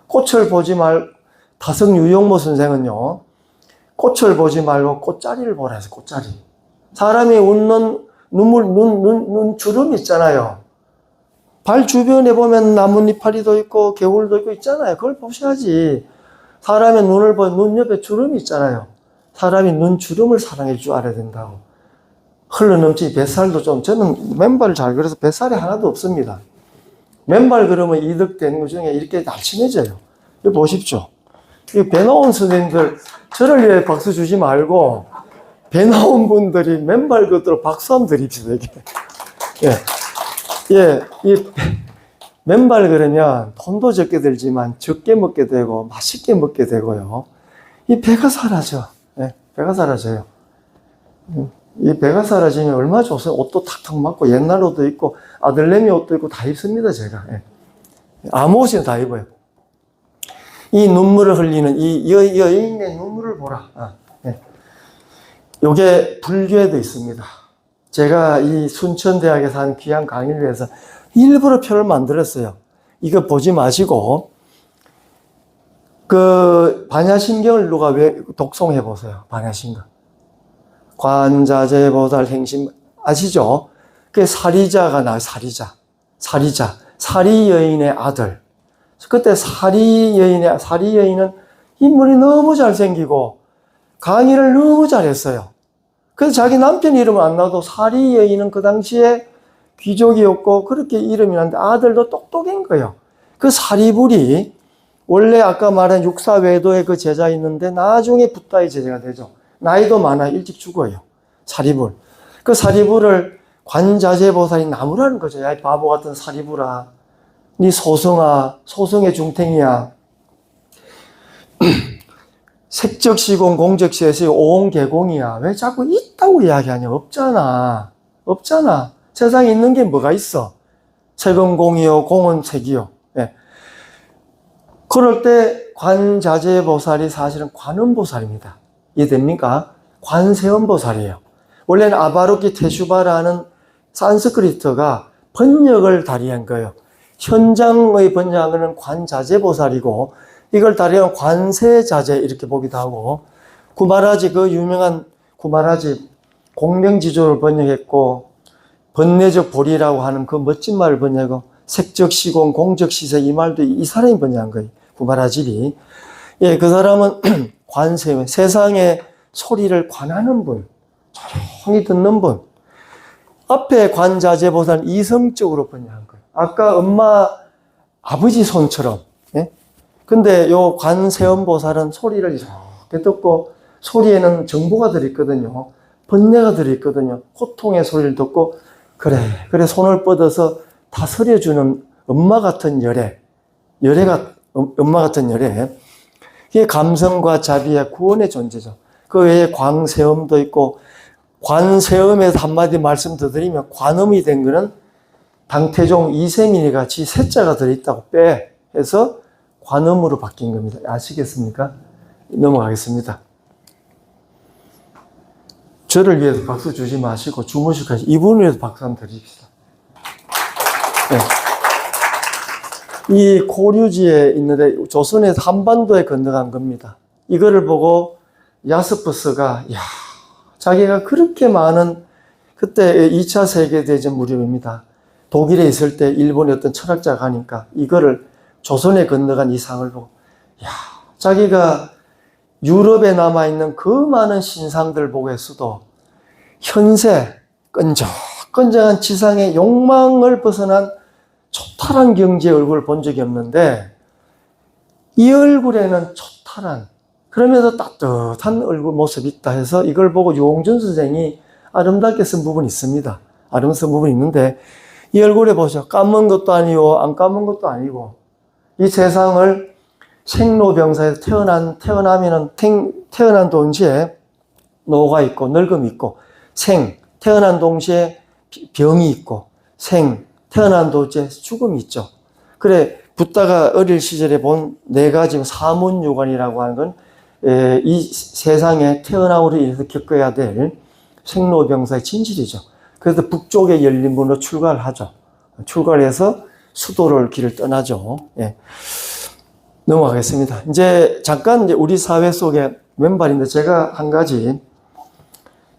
꽃을 보지 말고, 다성 유용모 선생은요, 꽃을 보지 말고 꽃자리를 보라 해서 꽃자리. 사람이 웃는 눈 주름 있잖아요. 발 주변에 보면 나뭇잎파리도 있고 개울도 있고 있잖아요. 그걸 보셔야지. 사람의 눈을 보면 눈 옆에 주름이 있잖아요. 사람이 눈 주름을 사랑해 줄 알아야 된다고. 흘러넘치 뱃살도 좀, 저는 맨발을 잘 그려서 뱃살이 하나도 없습니다. 맨발 그러면 이득되는 것 중에 이렇게 날씬해져요. 이거 보십시오. 배 나온 선생님들, 저를 위해 박수 주지 말고, 배 나온 분들이 맨발 걷도록 박수 한번 드립시다, 이게. 맨발 그러면 돈도 적게 들지만 적게 먹게 되고 맛있게 먹게 되고요. 이 배가 사라져. 배가 사라져요. 이 배가 사라지면 얼마나 좋아요. 옷도 탁탁 맞고 옛날 옷도 입고 아들내미 옷도 입고 다 입습니다, 제가. 아무 옷이나 다 입어요. 이 눈물을 흘리는 이 여인의 눈물을 보라. 요게 불교에도 있습니다. 제가 이 순천대학에서 한 귀한 강의를 위해서 일부러 표를 만들었어요. 이거 보지 마시고 그 반야심경을 누가 왜 독송해 보세요. 반야심경. 관자재보살 행심 아시죠? 그게 사리자가 나와요. 사리자. 사리 여인의 아들. 그때 사리 여인은 인물이 너무 잘생기고 강의를 너무 잘했어요. 그래서 자기 남편 이름은 안 나도 사리 여인은 그 당시에 귀족이었고 그렇게 이름이 났는데 아들도 똑똑한 거예요. 그 사리불이 원래 아까 말한 육사외도의 그 제자 있는데 나중에 붓다의 제자가 되죠. 나이도 많아 일찍 죽어요. 사리불. 그 사리불을 관자재보살이 나무라는 거죠. 야, 이 바보 같은 사리불아. 니 소성의 중탱이야. 색적시공 공적시에서 오옹개공이야. 왜 자꾸 있다고 이야기하냐? 없잖아. 세상에 있는 게 뭐가 있어? 색은 공이요, 공은 색이요. 그럴 때 관자재보살이 사실은 관음보살입니다. 이해됩니까? 관세음보살이에요. 원래는 아바루키 테슈바라는 산스크리트가 번역을 발휘한 거예요. 현장의 번역은 관자재보살이고 이걸 다르면 관세자재 이렇게 보기도 하고 구마라지 그 유명한 구마라지 공명지조를 번역했고 번뇌적 보리라고 하는 그 멋진 말을 번역하고 색적시공 공적시세 이 말도 이 사람이 번역한 거예요. 구마라집이. 그 사람은 관세 세상의 소리를 관하는 분 조용히 듣는 분 앞에 관자재보살은 이성적으로 번역한 거예요. 아까 엄마 아버지 손처럼 근데 요 관세음보살은 소리를 이렇게 듣고 소리에는 정보가 들어있거든요. 번뇌가 들어있거든요. 고통의 소리를 듣고 그래 손을 뻗어서 다스려주는 엄마 같은 엄마 같은 열애. 이게 감성과 자비의 구원의 존재죠. 그 외에 광세음도 있고 관세음에서 한마디 말씀 더 드리면 관음이 된 거는 당태종 이세민이 같이 세자가 들어있다고 해서 관음으로 바뀐 겁니다. 아시겠습니까? 넘어가겠습니다. 저를 위해서 박수 주지 마시고 주무시고 이분을 위해서 박수 한번 드립시다. 이 고류지에 있는데 조선에서 한반도에 건너간 겁니다. 이거를 보고 야스퍼스가 자기가 그렇게 많은 그때 2차 세계대전 무렵입니다. 독일에 있을 때 일본의 어떤 철학자가 하니까 이거를 조선에 건너간 이 상을 보고 자기가 유럽에 남아있는 그 많은 신상들 보고 했어도 현세 끈적끈적한 지상의 욕망을 벗어난 초탈한 경제의 얼굴을 본 적이 없는데 이 얼굴에는 초탈한 그러면서 따뜻한 얼굴 모습이 있다 해서 이걸 보고 유홍준 선생이 아름답게 쓴 부분이 있습니다. 아름다운 부분이 있는데 이 얼굴에 보셔. 감은 것도 아니고 안 감은 것도 아니고 이 세상을 생로병사에서 태어난 동시에 노가 있고 늙음이 있고 태어난 동시에 병이 있고 태어난 동시에 죽음이 있죠. 그래 붓다가 어릴 시절에 본 네 가지 사문유관이라고 하는 건 이 세상에 태어남으로 인해서 겪어야 될 생로병사의 진실이죠. 그래서 북쪽에 열린 문으로 출가를 하죠. 출가를 해서 수도를 길을 떠나죠. 예. 넘어가겠습니다. 이제 잠깐 우리 사회 속의 왼발인데 제가 한 가지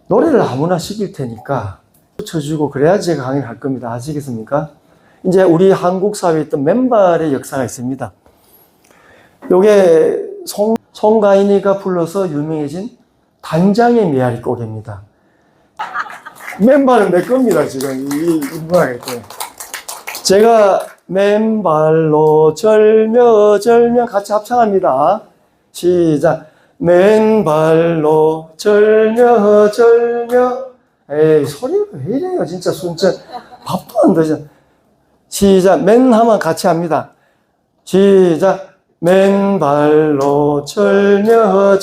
노래를 아무나 시킬 테니까 쳐주고 그래야 제가 강의를 할 겁니다. 아시겠습니까? 이제 우리 한국 사회에 있던 맨발의 역사가 있습니다. 요게 송가인이가 불러서 유명해진 단장의 메아리 곡입니다. 맨발은 내 겁니다, 지금. 이 문화에. 제가 맨발로 절며 같이 합창합니다. 시작. 맨발로 절며 에이 소리가 왜 이래요 진짜 순천 밥도 안 되죠. 시작. 맨 하면 같이 합니다. 시작. 맨발로 절며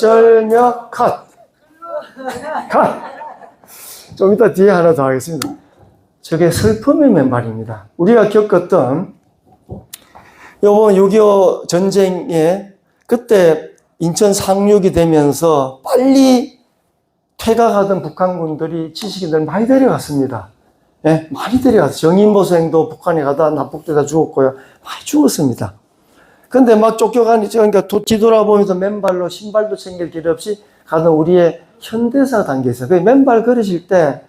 컷. 좀 이따 뒤에 하나 더 하겠습니다. 저게 슬픔의 맨발입니다. 우리가 겪었던 요번 6.25 전쟁에 그때 인천 상륙이 되면서 빨리 퇴각하던 북한군들이 지식인들 많이 데려갔습니다. 예, 많이 데려갔어요. 정인보생도 북한에 가다 납북되다 죽었고요. 많이 죽었습니다. 근데 막 쫓겨가니까 뒤돌아보면서 맨발로 신발도 챙길 길 없이 가는 우리의 현대사가 담겨 있어요. 그 맨발 걸으실 때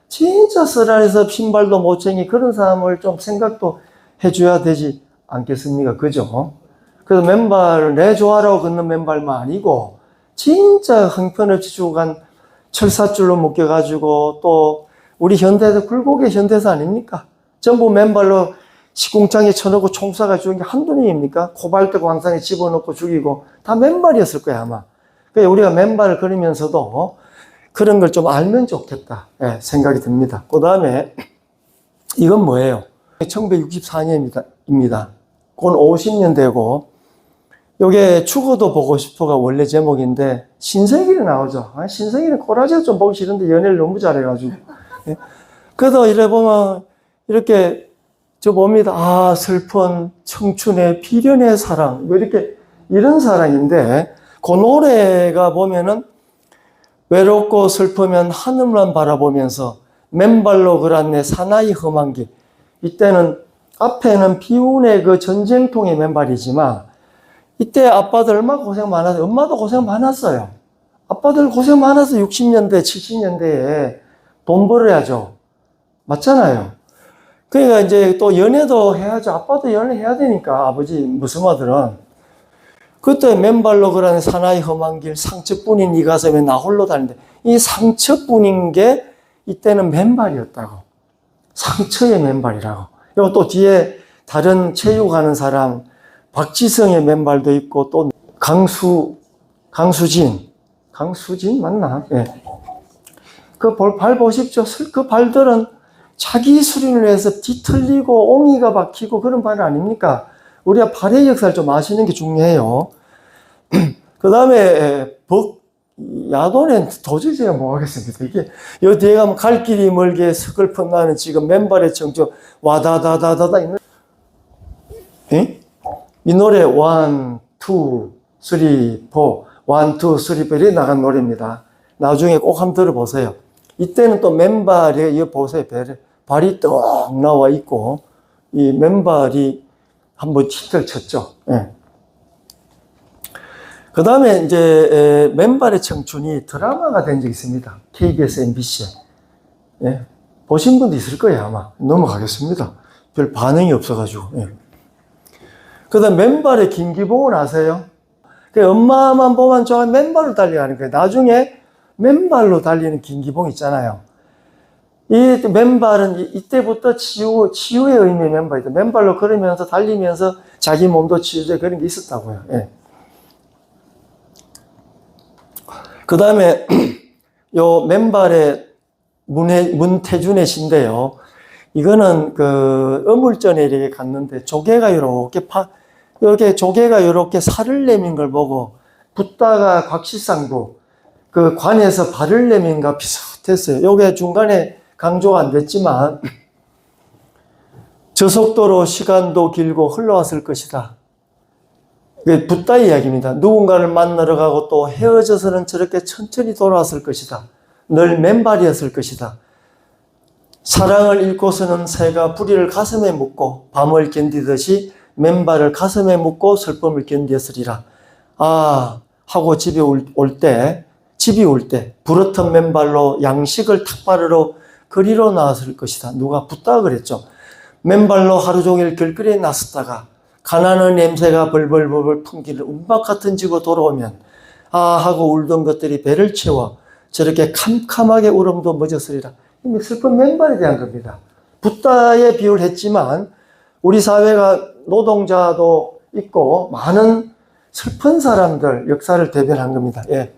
진짜 쓰라려서 신발도 못 챙기 그런 사람을 좀 생각도 해줘야 되지 않겠습니까? 그죠? 그래서 맨발을 내 좋아라고 걷는 맨발만 아니고 진짜 형편없이 죽어간 철사줄로 묶여가지고 또 우리 현대에서 굴곡의 현대사 아닙니까? 전부 맨발로 시궁창에 쳐놓고 총 쏴가 죽은 게 한두 명입니까? 코발트 광산에 집어넣고 죽이고 다 맨발이었을 거야 아마. 그래서 우리가 맨발을 걸으면서도 그런 걸 좀 알면 좋겠다 생각이 듭니다. 그 다음에 이건 뭐예요? 1964년입니다. 그건 50년 되고 요게 죽어도 보고 싶어가 원래 제목인데 신성일이 나오죠. 신성일은 꼬라지가 좀 보기 싫은데 연애를 너무 잘해가지고 그래도 이래 보면 이렇게 저 봅니다. 아 슬픈 청춘의 비련의 사랑 뭐 이렇게 이런 사랑인데 그 노래가 보면은 외롭고 슬프면 하늘만 바라보면서 맨발로 걸었네 사나이 험한 길. 이때는 앞에는 비운의 그 전쟁통의 맨발이지만 이때 아빠들 얼마나 고생 많았어요. 엄마도 고생 많았어요. 아빠들 고생 많아서 60년대, 70년대에 돈 벌어야죠. 맞잖아요. 그러니까 이제 또 연애도 해야죠. 아빠도 연애해야 되니까 아버지 무스마들은. 그때 맨발로 걸어는 사나이 험한 길 상처뿐인 이 가슴에 나 홀로 다니는데 이 상처뿐인 게 이때는 맨발이었다고. 상처의 맨발이라고. 그리고 또 뒤에 다른 체육하는 사람 박지성의 맨발도 있고 또 강수진 맞나? 예. 그 발 보십시오. 그 발들은 자기 수련을 위해서 뒤틀리고 옹이가 박히고 그런 발 아닙니까? 우리가 발의 역사를 좀 아시는 게 중요해요. 그 다음에 야돈엔 도저히 제가 뭐 하겠습니까? 이게 여 뒤에 가면 갈 길이 멀게 서글픈 나는 지금 맨발의 청춘 와다다다다다 있는 이 노래 1, 2, 3, 4 1, 2, 3, 4 이렇게 나간 노래입니다. 나중에 꼭 한번 들어보세요. 이때는 또 맨발에 이거 보세요. 발이 떡 나와 있고 이 맨발이 한번 히트를 쳤죠. 예. 그 다음에 이제 맨발의 청춘이 드라마가 된 적이 있습니다. KBS, MBC에. 예. 보신 분도 있을 거예요, 아마. 넘어가겠습니다. 별 반응이 없어가지고. 예. 그 다음 맨발의 김기봉은 아세요? 그 엄마만 보면 좋아하는 맨발로 달려가는 거예요. 나중에 맨발로 달리는 김기봉 있잖아요. 이 맨발은 이때부터 치유의 의미의 맨발이다. 맨발로 걸으면서 달리면서 자기 몸도 치유제 그런 게 있었다고요. 예. 그 다음에 요 맨발의 문태준의 시인데요. 이거는 그 어물전에 이렇게 갔는데 조개가 이렇게 조개가 이렇게 살을 내민 걸 보고 붓다가 곽시상부 그 관에서 발을 내민가 비슷했어요. 요게 중간에 강조가 안 됐지만 저속도로 시간도 길고 흘러왔을 것이다. 이게 붓다 이야기입니다. 누군가를 만나러 가고 또 헤어져서는 저렇게 천천히 돌아왔을 것이다. 늘 맨발이었을 것이다. 사랑을 잃고서는 새가 부리를 가슴에 묻고 밤을 견디듯이 맨발을 가슴에 묻고 슬픔을 견디었으리라. 아 하고 집이 올 때 부르던 맨발로 양식을 탁발으로 거리로 나왔을 것이다. 누가 붓다 그랬죠. 맨발로 하루 종일 길거리에 나섰다가 가난한 냄새가 벌벌벌 풍기는 운박 같은 집으로 돌아오면 아 하고 울던 것들이 배를 채워 저렇게 캄캄하게 울음도 멎었으리라. 이미 슬픈 맨발에 대한 겁니다. 붓다에 비유를 했지만 우리 사회가 노동자도 있고 많은 슬픈 사람들 역사를 대변한 겁니다. 예.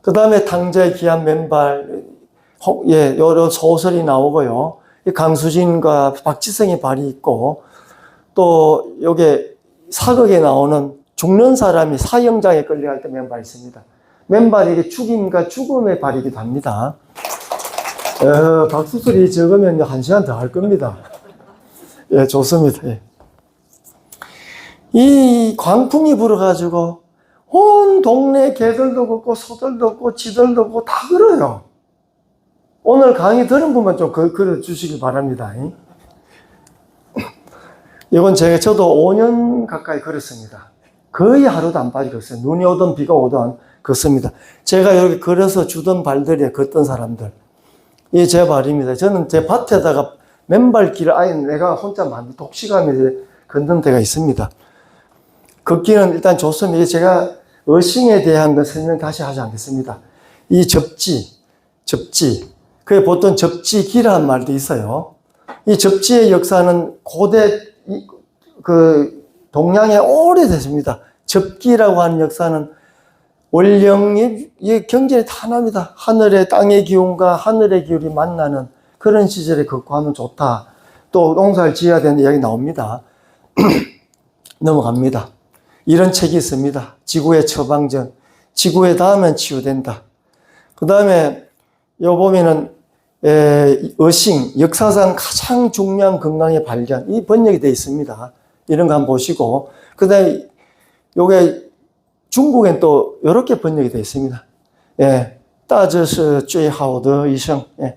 그 다음에 당자의 귀한 맨발, 예, 여러 소설이 나오고요. 강수진과 박지성의 발이 있고 또 요게 사극에 나오는 죽는 사람이 사형장에 끌려갈 때 맨발이 있습니다. 맨발이 이게 죽임과 죽음의 발이기도 합니다. 박수 소리 적으면 1시간 더 할 겁니다. 예, 좋습니다. 예. 이 광풍이 불어가지고 온 동네 개들도 걷고 소들도 걷고 쥐들도 걷고 다 걸어요. 오늘 강의 들은 분만 좀 걸어 주시기 바랍니다. 이건 저도 5년 가까이 걸었습니다. 거의 하루도 안 빠지겠어요. 눈이 오든 비가 오든 걷습니다. 제가 여기 걸어서 주던 발들이 걷던 사람들. 이게 제 발입니다. 저는 제 밭에다가 맨발길을 아예 내가 혼자 독시감에 걷는 데가 있습니다. 걷기는 일단 좋습니다. 제가 어싱에 대한 건 설명 다시 하지 않겠습니다. 이 접지. 그게 보통 접지기라는 말도 있어요. 이 접지의 역사는 고대 동양에 오래됐습니다. 접기라고 하는 역사는 원령이 경전이 다 납니다. 하늘의 땅의 기운과 하늘의 기운이 만나는 그런 시절에 걷고 하면 좋다. 또 농사를 지어야 되는 이야기 나옵니다. 넘어갑니다. 이런 책이 있습니다. 지구의 처방전. 지구에 닿으면 치유된다. 그 다음에 요 보면은 어싱, 역사상 가장 중요한 건강의 발견. 이 번역이 되어 있습니다. 이런 거 한번 보시고. 그 다음에 요게 중국엔 또 이렇게 번역이 되어 있습니다. 예, 大这是最好的医生. 예.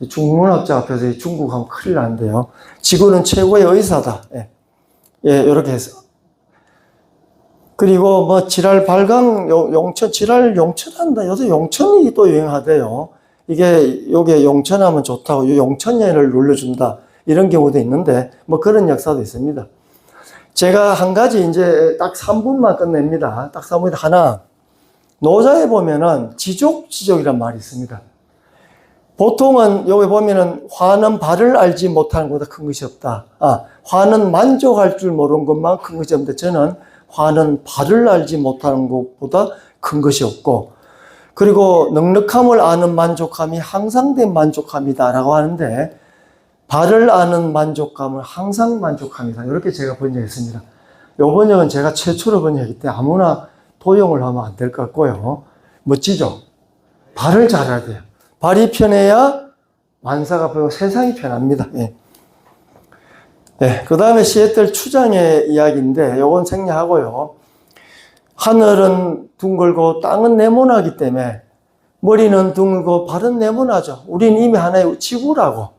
중문학자 앞에서 중국 하면 큰일 나는데요. 지구는 최고의 의사다. 예. 예, 이렇게 해서. 그리고 뭐 지랄 발광 용천 지랄 용천한다. 요새 용천이 또 유행하대요. 요게 용천하면 좋다고 용천예를 눌러준다. 이런 경우도 있는데 뭐 그런 역사도 있습니다. 제가 한 가지 이제 딱 3분만 끝냅니다. 딱 3분 하나. 노자에 보면은 지족이란 말이 있습니다. 보통은 여기 보면은 화는 발을 알지 못하는 것보다 큰 것이 없다. 화는 만족할 줄 모르는 것만 큰 것이 없는데 저는 화는 발을 알지 못하는 것보다 큰 것이 없고 그리고 넉넉함을 아는 만족함이 항상된 만족함이다라고 하는데 발을 아는 만족감은 항상 만족함이다. 이렇게 제가 번역했습니다. 이 번역은 제가 최초로 번역했기 때문에 아무나 도용을 하면 안 될 것 같고요. 멋지죠? 발을 잘 알아야 돼요. 발이 편해야 만사가 보이고 세상이 편합니다. 예. 네, 그 다음에 시애틀 추장의 이야기인데 요건 생략하고요. 하늘은 둥글고 땅은 네모나기 때문에 머리는 둥글고 발은 네모나죠. 우리는 이미 하나의 지구라고.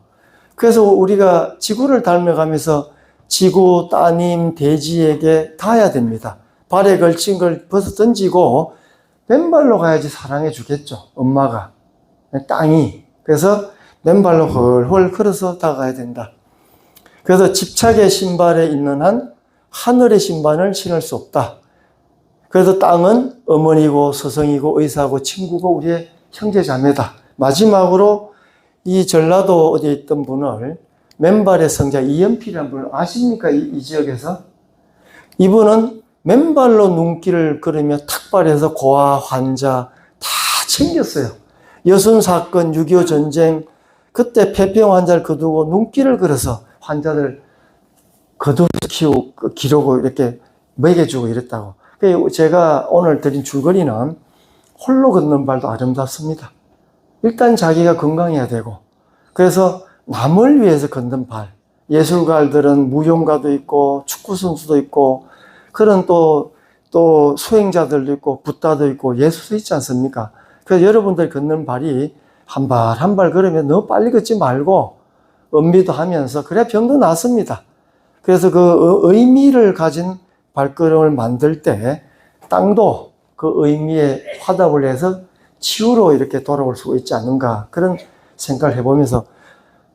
그래서 우리가 지구를 닮아가면서 지구, 따님, 대지에게 닿아야 됩니다. 발에 걸친 걸 벗어 던지고 맨발로 가야지 사랑해 주겠죠. 엄마가. 땅이. 그래서 맨발로 헐헐 걸어서 다가가야 된다. 그래서 집착의 신발에 있는 한 하늘의 신발을 신을 수 없다. 그래서 땅은 어머니고 스승이고 의사고 친구고 우리의 형제자매다. 마지막으로 이 전라도 어디에 있던 분을 맨발의 성자 이연필이라는 분을 아십니까? 이 지역에서? 이분은 맨발로 눈길을 걸으며 탁발해서 고아, 환자 다 챙겼어요. 여순 사건, 6.25 전쟁, 그때 폐병 환자를 거두고 눈길을 걸어서 환자들 거두고 기르고 이렇게 먹여주고 이랬다고. 제가 오늘 드린 줄거리는 홀로 걷는 발도 아름답습니다. 일단 자기가 건강해야 되고, 그래서 남을 위해서 걷는 발. 예술가들은 무용가도 있고, 축구선수도 있고, 그런 또 수행자들도 있고, 붓다도 있고, 예수도 있지 않습니까? 그래서 여러분들 걷는 발이 한 발 한 발 걸으면 너무 빨리 걷지 말고, 은비도 하면서, 그래야 병도 낫습니다. 그래서 그 의미를 가진 발걸음을 만들 때, 땅도 그 의미에 화답을 해서 치유로 이렇게 돌아올 수 있지 않는가, 그런 생각을 해보면서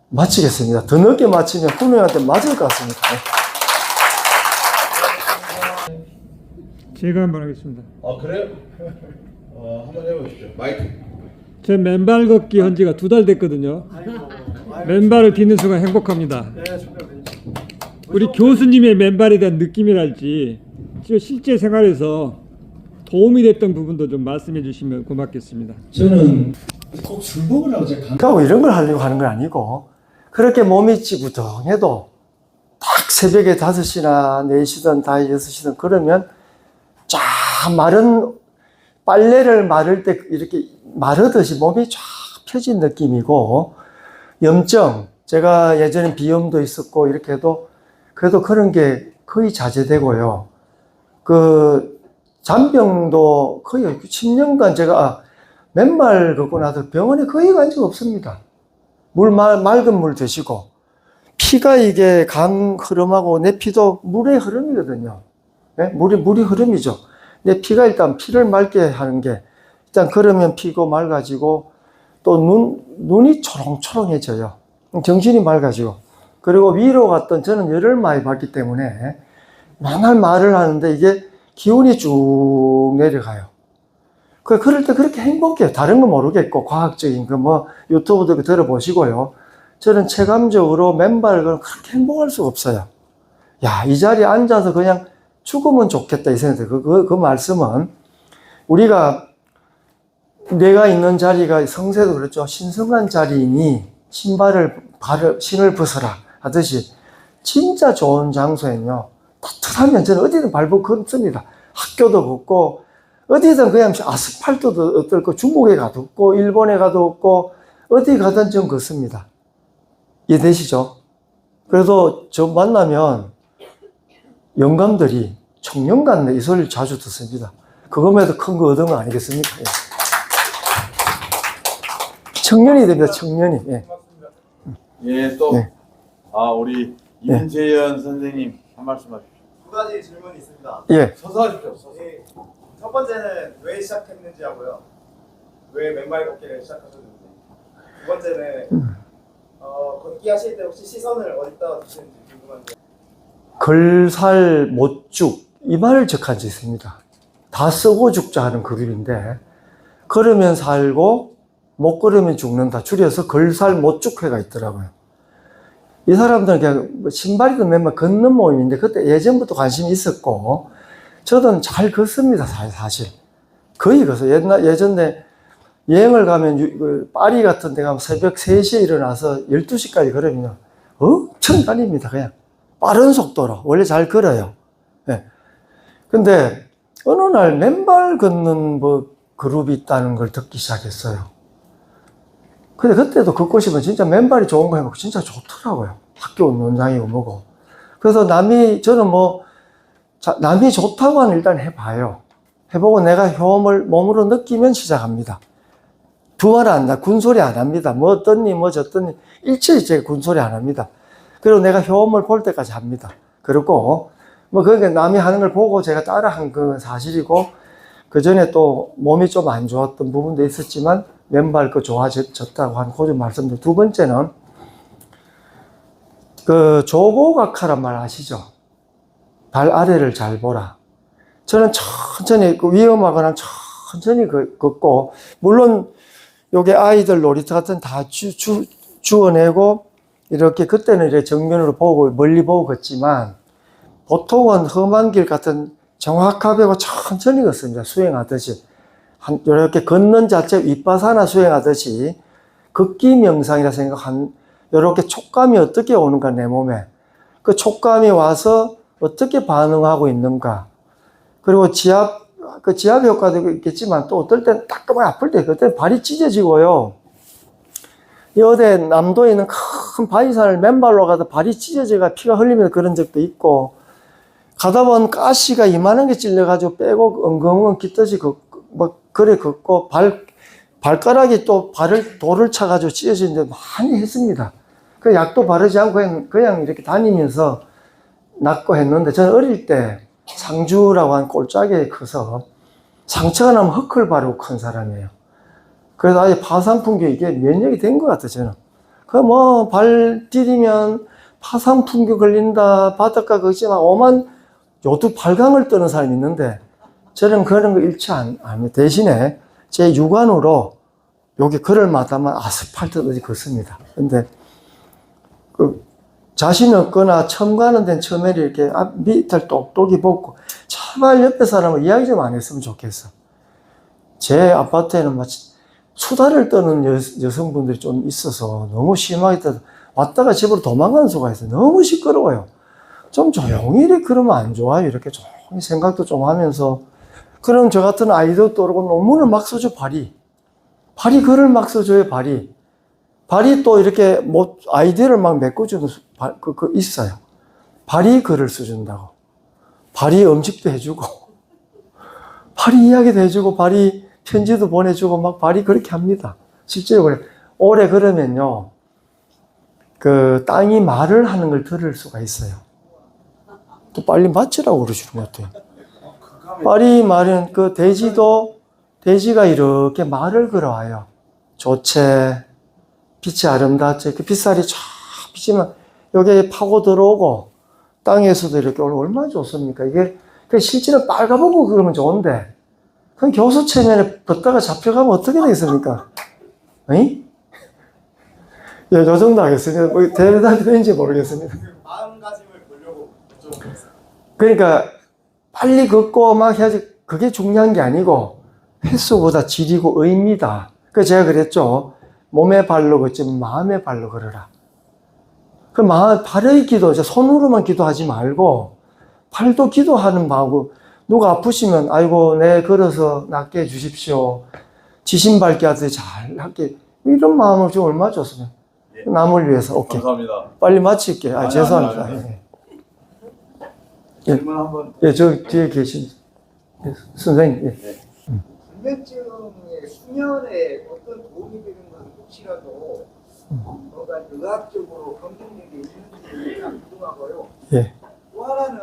마치겠습니다. 더 늦게 마치면 훈우한테 맞을 것 같습니다. 제가 한번 하겠습니다. 그래요? 한번 해보시죠. 마이크. 제 맨발 걷기 한 지가 2달 됐거든요. 맨발을 딛는 순간 행복합니다. 우리 교수님의 맨발에 대한 느낌이랄지 실제 생활에서 도움이 됐던 부분도 좀 말씀해 주시면 고맙겠습니다. 저는 꼭 술 먹으라고 제가 강가고 이런 걸 하려고 하는 건 아니고, 그렇게 몸이 찌부둥해도 딱 새벽에 5시나 4시든 6시든 그러면 쫙 마른 빨래를 마를 때 이렇게 마르듯이 몸이 쫙 펴진 느낌이고, 염증, 제가 예전에 비염도 있었고 이렇게 해도 그래도 그런 게 거의 자제되고요. 그 잔병도 거의 10년간 제가 맨발 걷고 나서 병원에 거의 간 적 없습니다. 맑은 물 드시고, 피가 이게 강 흐름하고 내 피도 물의 흐름이거든요. 네? 물이 흐름이죠. 내 피가 일단 피를 맑게 하는 게, 일단 걸으면 피고 맑아지고, 또 눈이 초롱초롱해져요. 정신이 맑아지고. 그리고 위로 갔던, 저는 열을 많이 받기 때문에 맨날 말을 하는데 이게 기운이 쭉 내려가요. 그럴 때 그렇게 행복해요. 다른 건 모르겠고, 과학적인 거 뭐 유튜브도 들어보시고요. 저는 체감적으로 맨발을 걸으면 그렇게 행복할 수가 없어요. 야, 이 자리에 앉아서 그냥 죽으면 좋겠다 이 생각이 들어요. 그 말씀은 우리가 내가 있는 자리가 성세도 그렇죠. 신성한 자리이니 신을 벗어라 하듯이 진짜 좋은 장소에는요, 따뜻하면 저는 어디든 밟고 걷습니다. 학교도 걷고 어디든 그냥 아스팔트도 어떨고 중국에 가도 없고 일본에 가도 없고 어디 가든 전 걷습니다. 이해되시죠? 그래도 저 만나면 영감들이 청년 같네 이 소리를 자주 듣습니다. 그거에도 큰 거 얻은 거 아니겠습니까? 예. 청년이 됩니다. 청년이. 예. 예, 또 예. 우리 이민재현 선생님 한 말씀 하십시오. 두 가지 질문이 있습니다. 예. 서서 하십시오. 서서. 첫 번째는 왜 시작했는지 하고요. 왜 맨발 걷기를 시작하셨는지. 두 번째는 걷기 하실 때 혹시 시선을 어디다 두시는지 궁금한데. 걸살 못죽 이 말을 적한 적이 있습니다. 다 쓰고 죽자 하는 그룹인데, 걸으면 살고 못 걸으면 죽는다 줄여서 걸살 못죽회가 있더라고요. 이 사람들은 그냥 신발이든 맨발 걷는 모임인데, 그때 예전부터 관심이 있었고 저도 잘 걷습니다. 사실 거의 걷어요. 예전에 여행을 가면 파리 같은 데 가면 새벽 3시에 일어나서 12시까지 걸으면 엄청 다닙니다. 그냥 빠른 속도로 원래 잘 걸어요. 네. 근데 어느 날 맨발 걷는 그룹이 있다는 걸 듣기 시작했어요. 근데 그때도 걷고 싶으면 진짜 맨발이 좋은 거 해놓고 진짜 좋더라고요. 학교 운동장이고 뭐고. 그래서 저는 남이 좋다고 하는 일단 해봐요. 해보고 내가 효험을 몸으로 느끼면 시작합니다. 두말 안 한다. 군소리 안 합니다. 뭐 어떻니, 뭐 저떻니. 일체히 제가 군소리 안 합니다. 그리고 내가 효험을 볼 때까지 합니다. 그리고, 그러니까 남이 하는 걸 보고 제가 따라 한 건 사실이고, 그 전에 또 몸이 좀 안 좋았던 부분도 있었지만, 맨발 좋아졌다고 하는 그 말씀도. 두 번째는, 조고각하란 말 아시죠? 발 아래를 잘 보라. 저는 천천히, 위험하거나 천천히 걷고, 물론, 요게 아이들 놀이터 같은 다 주워내고 이렇게 그때는 이렇게 정면으로 보고 멀리 보고 걷지만 보통은 험한 길 같은 정확하게 천천히 걷습니다. 수행하듯이. 이렇게 걷는 자체 윗바사나 수행하듯이 걷기 명상이라 생각한 이렇게 촉감이 어떻게 오는가 내 몸에 그 촉감이 와서 어떻게 반응하고 있는가 그리고 지압 효과도 있겠지만 또 어떨 땐 따끔하게 아플 때 그때 발이 찢어지고요. 어디 남도에 있는 큰 바위산을 맨발로 가다 발이 찢어져가 피가 흘리면서 그런 적도 있고 가다 보면 가시가 이만한 게 찔려가지고 빼고 엉엉엉 깃듯이 그래 걷고 발가락이 또 돌을 차가지고 찢어지는데 많이 했습니다. 그 약도 바르지 않고 그냥 이렇게 다니면서 낫고 했는데 저는 어릴 때 상주라고 한 꼴짝에 커서 상처가 나면 흙을 바르고 큰 사람이에요. 그래서 아예 파상풍교 이게 면역이 된 것 같아요, 저는. 발 디디면 파상풍교 걸린다, 바닷가 걷지만 오만 요두 발광을 뜨는 사람이 있는데 저는 그런 거 잃지 않아요. 대신에 제 육안으로 여기 걸을 마다만 아스팔트 어디 걷습니다. 근데 자신 없거나 처음 가는 데는 처음에 이렇게 밑을 똑똑히 보고 제발 옆에 사람은 이야기 좀 안 했으면 좋겠어. 제 아파트에는 마치 수다를 떠는 여성분들이 좀 있어서 너무 심하게 떠서 왔다가 집으로 도망가는 수가 있어요. 너무 시끄러워요. 좀 조용히 그러면 안 좋아요. 이렇게 조용히 생각도 좀 하면서. 그럼 저 같은 아이도 떠오르고 논문을 막 써줘, 발이 글을 막 써줘요, 발이 또 이렇게 아이디어를 막 메꿔주는 있어요. 발이 글을 써준다고. 발이 음식도 해주고, 발이 이야기도 해주고, 발이 편지도 보내주고, 막 발이 그렇게 합니다. 실제로 그래. 오래 그러면요, 땅이 말을 하는 걸 들을 수가 있어요. 또 빨리 맞추라고 그러시는 것 같아요. 발이 말은 돼지가 이렇게 말을 걸어와요. 좋체, 빛이 아름답지. 그 빛살이 쫙 비치면 여기에 파고 들어오고, 땅에서도 이렇게 얼마나 좋습니까? 이게, 실제로 빨가보고 그러면 좋은데, 그럼 교수 체면에 벗다가 잡혀가면 어떻게 되겠습니까? 응? 예, 요 정도 하겠습니다. 뭐, 대단히 되는지 모르겠습니다. 마음가짐을 보려고 여쭤보겠습니다. 그러니까, 빨리 걷고 막 해야지, 그게 중요한 게 아니고, 횟수보다 질이고 의미다. 그래서 제가 그랬죠. 몸의 발로 걷지만 마음의 발로 걸어라. 발의 기도, 손으로만 기도하지 말고, 발도 기도하는 마음고, 누가 아프시면, 아이고, 걸어서 낫게 해주십시오. 지신 밝게 하듯이 잘 할게. 이런 마음을 좀 얼마나 좋습니다. 예. 남을 위해서. 오케이. 감사합니다. 빨리 마칠게요. 죄송합니다. 아니. 예. 질문 한번. 예, 저 뒤에 계신 선생님. 예. 불면증의 수면에 어떤 도움이 되는 건 혹시라도 뭔가 의학적으로 검증력이 있는지 궁금하고요. 예. 또 하나는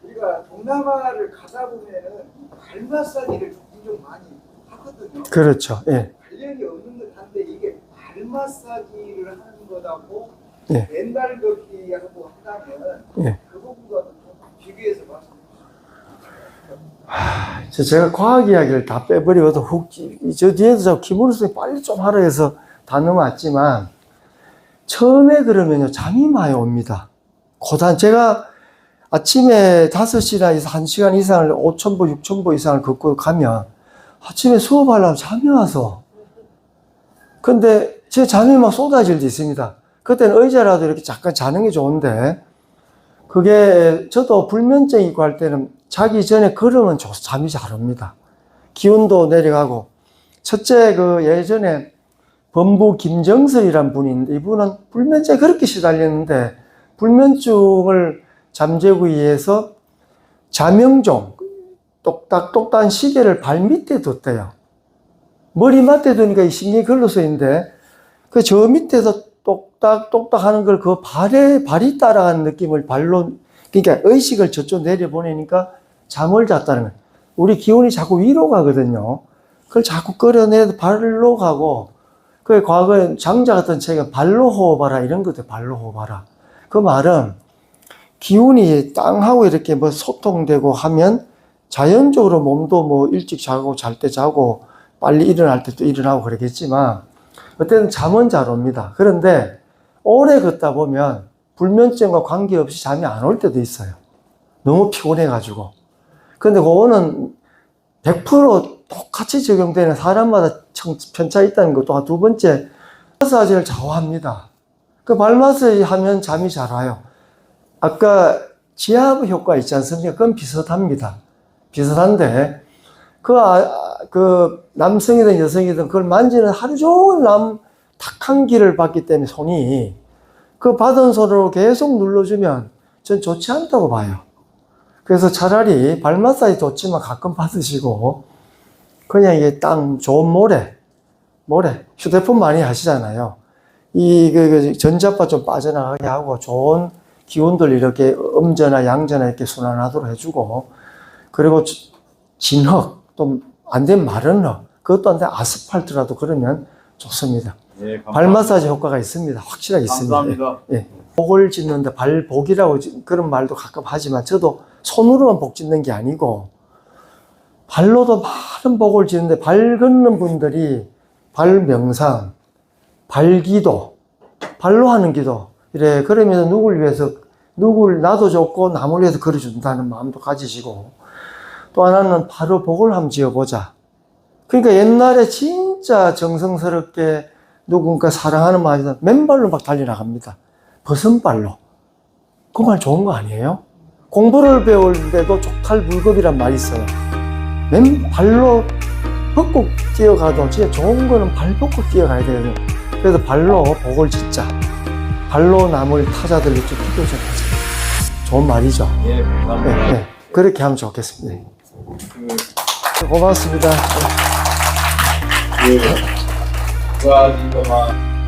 우리가 동남아를 가다 보면은 발 마사지를 좀 많이 하거든요. 그렇죠. 예. 관련이 없는 듯 한데 이게 발 마사지를 하는 거하고 예. 맨발 걷기하고 한다면 예. 그 부분과 좀 비교해서 말씀해 주시죠. 제가 과학 이야기를 다 빼버리고도 저 뒤에서 저 김은우 선생님 빨리 좀 하라 해서 다 넘어왔지만, 처음에 그러면요, 잠이 많이 옵니다. 제가 아침에 5시나 1시간 이상을 5,000보, 6,000보 이상을 걷고 가면 아침에 수업하려면 잠이 와서. 근데 제 잠이 막 쏟아질 때 있습니다. 그때는 의자라도 이렇게 잠깐 자는 게 좋은데, 그게 저도 불면증 있고 할 때는 자기 전에 걸으면 잠이 잘 옵니다. 기운도 내려가고. 첫째, 예전에 범부 김정설이란 분이 있는데, 이분은 불면증에 그렇게 시달렸는데, 불면증을 잠재우기 위해서 자명종, 똑딱똑딱한 시계를 발 밑에 뒀대요. 머리 밑에 두니까 이 신경이 걸려서 있는데, 저 밑에서 똑딱똑딱 하는 걸 발이 따라가는 느낌을 발로, 그러니까 의식을 저쪽 내려보내니까 잠을 잤다는 거예요. 우리 기운이 자꾸 위로 가거든요. 그걸 자꾸 끌어내서 발로 가고, 과거에 장자 같은 책에 발로 호흡하라 이런 것들 발로 호흡하라. 그 말은 기운이 땅하고 이렇게 소통되고 하면 자연적으로 몸도 일찍 자고 잘 때 자고 빨리 일어날 때 또 일어나고 그러겠지만, 어때든 잠은 잘 옵니다. 그런데 오래 걷다 보면 불면증과 관계없이 잠이 안 올 때도 있어요. 너무 피곤해가지고. 근데 그거는 100% 똑같이 적용되는 사람마다 편차 있다는 것도 두 번째, 마사지를 좌우합니다. 그 발 마사지 하면 잠이 잘 와요. 아까 지압 효과 있지 않습니까? 그건 비슷합니다. 비슷한데, 그 남성이든 여성이든 그걸 만지는 하루 종일 탁한 기를 받기 때문에 손이 그 받은 손으로 계속 눌러주면 전 좋지 않다고 봐요. 그래서 차라리 발 마사지 좋지만 가끔 받으시고 그냥 이게 딱 좋은 모래 휴대폰 많이 하시잖아요. 그 전자파 좀 빠져나가게 하고 좋은 기운들 이렇게 음전화 양전화 이렇게 순환하도록 해주고, 그리고 진흙 또 안 되면 마른 흙, 그것도 안 되면 아스팔트라도 그러면 좋습니다. 예, 감사합니다. 발 마사지 효과가 있습니다. 확실하게 있습니다. 감사합니다. 예. 복을 짓는데 발복이라고 그런 말도 가끔 하지만 저도 손으로만 복 짓는 게 아니고 발로도 많은 복을 짓는데, 발 걷는 분들이 발 명상, 발 기도, 발로 하는 기도, 이래 그러면서 누구를 위해서, 나도 좋고 남을 위해서 걸어준다는 마음도 가지시고, 또 하나는 바로 복을 한번 지어보자. 그러니까 옛날에 진짜 정성스럽게 누군가 사랑하는 마음이 맨발로 막 달려나갑니다. 벗은발로. 그 말 좋은 거 아니에요? 공부를 배울 때도 족탈불급이란 말이 있어요. 맨발로 벚꽃 뛰어가도 진짜 좋은 거는 발벗고 뛰어가야 되거든요. 그래서 발로 복을 짓자. 발로 남을 타자들로 좀 기도 좀 하자. 좋은 말이죠. 예, 감사합니다. 네, 네. 그렇게 하면 좋겠습니다. 고맙습니다. 그 아직도만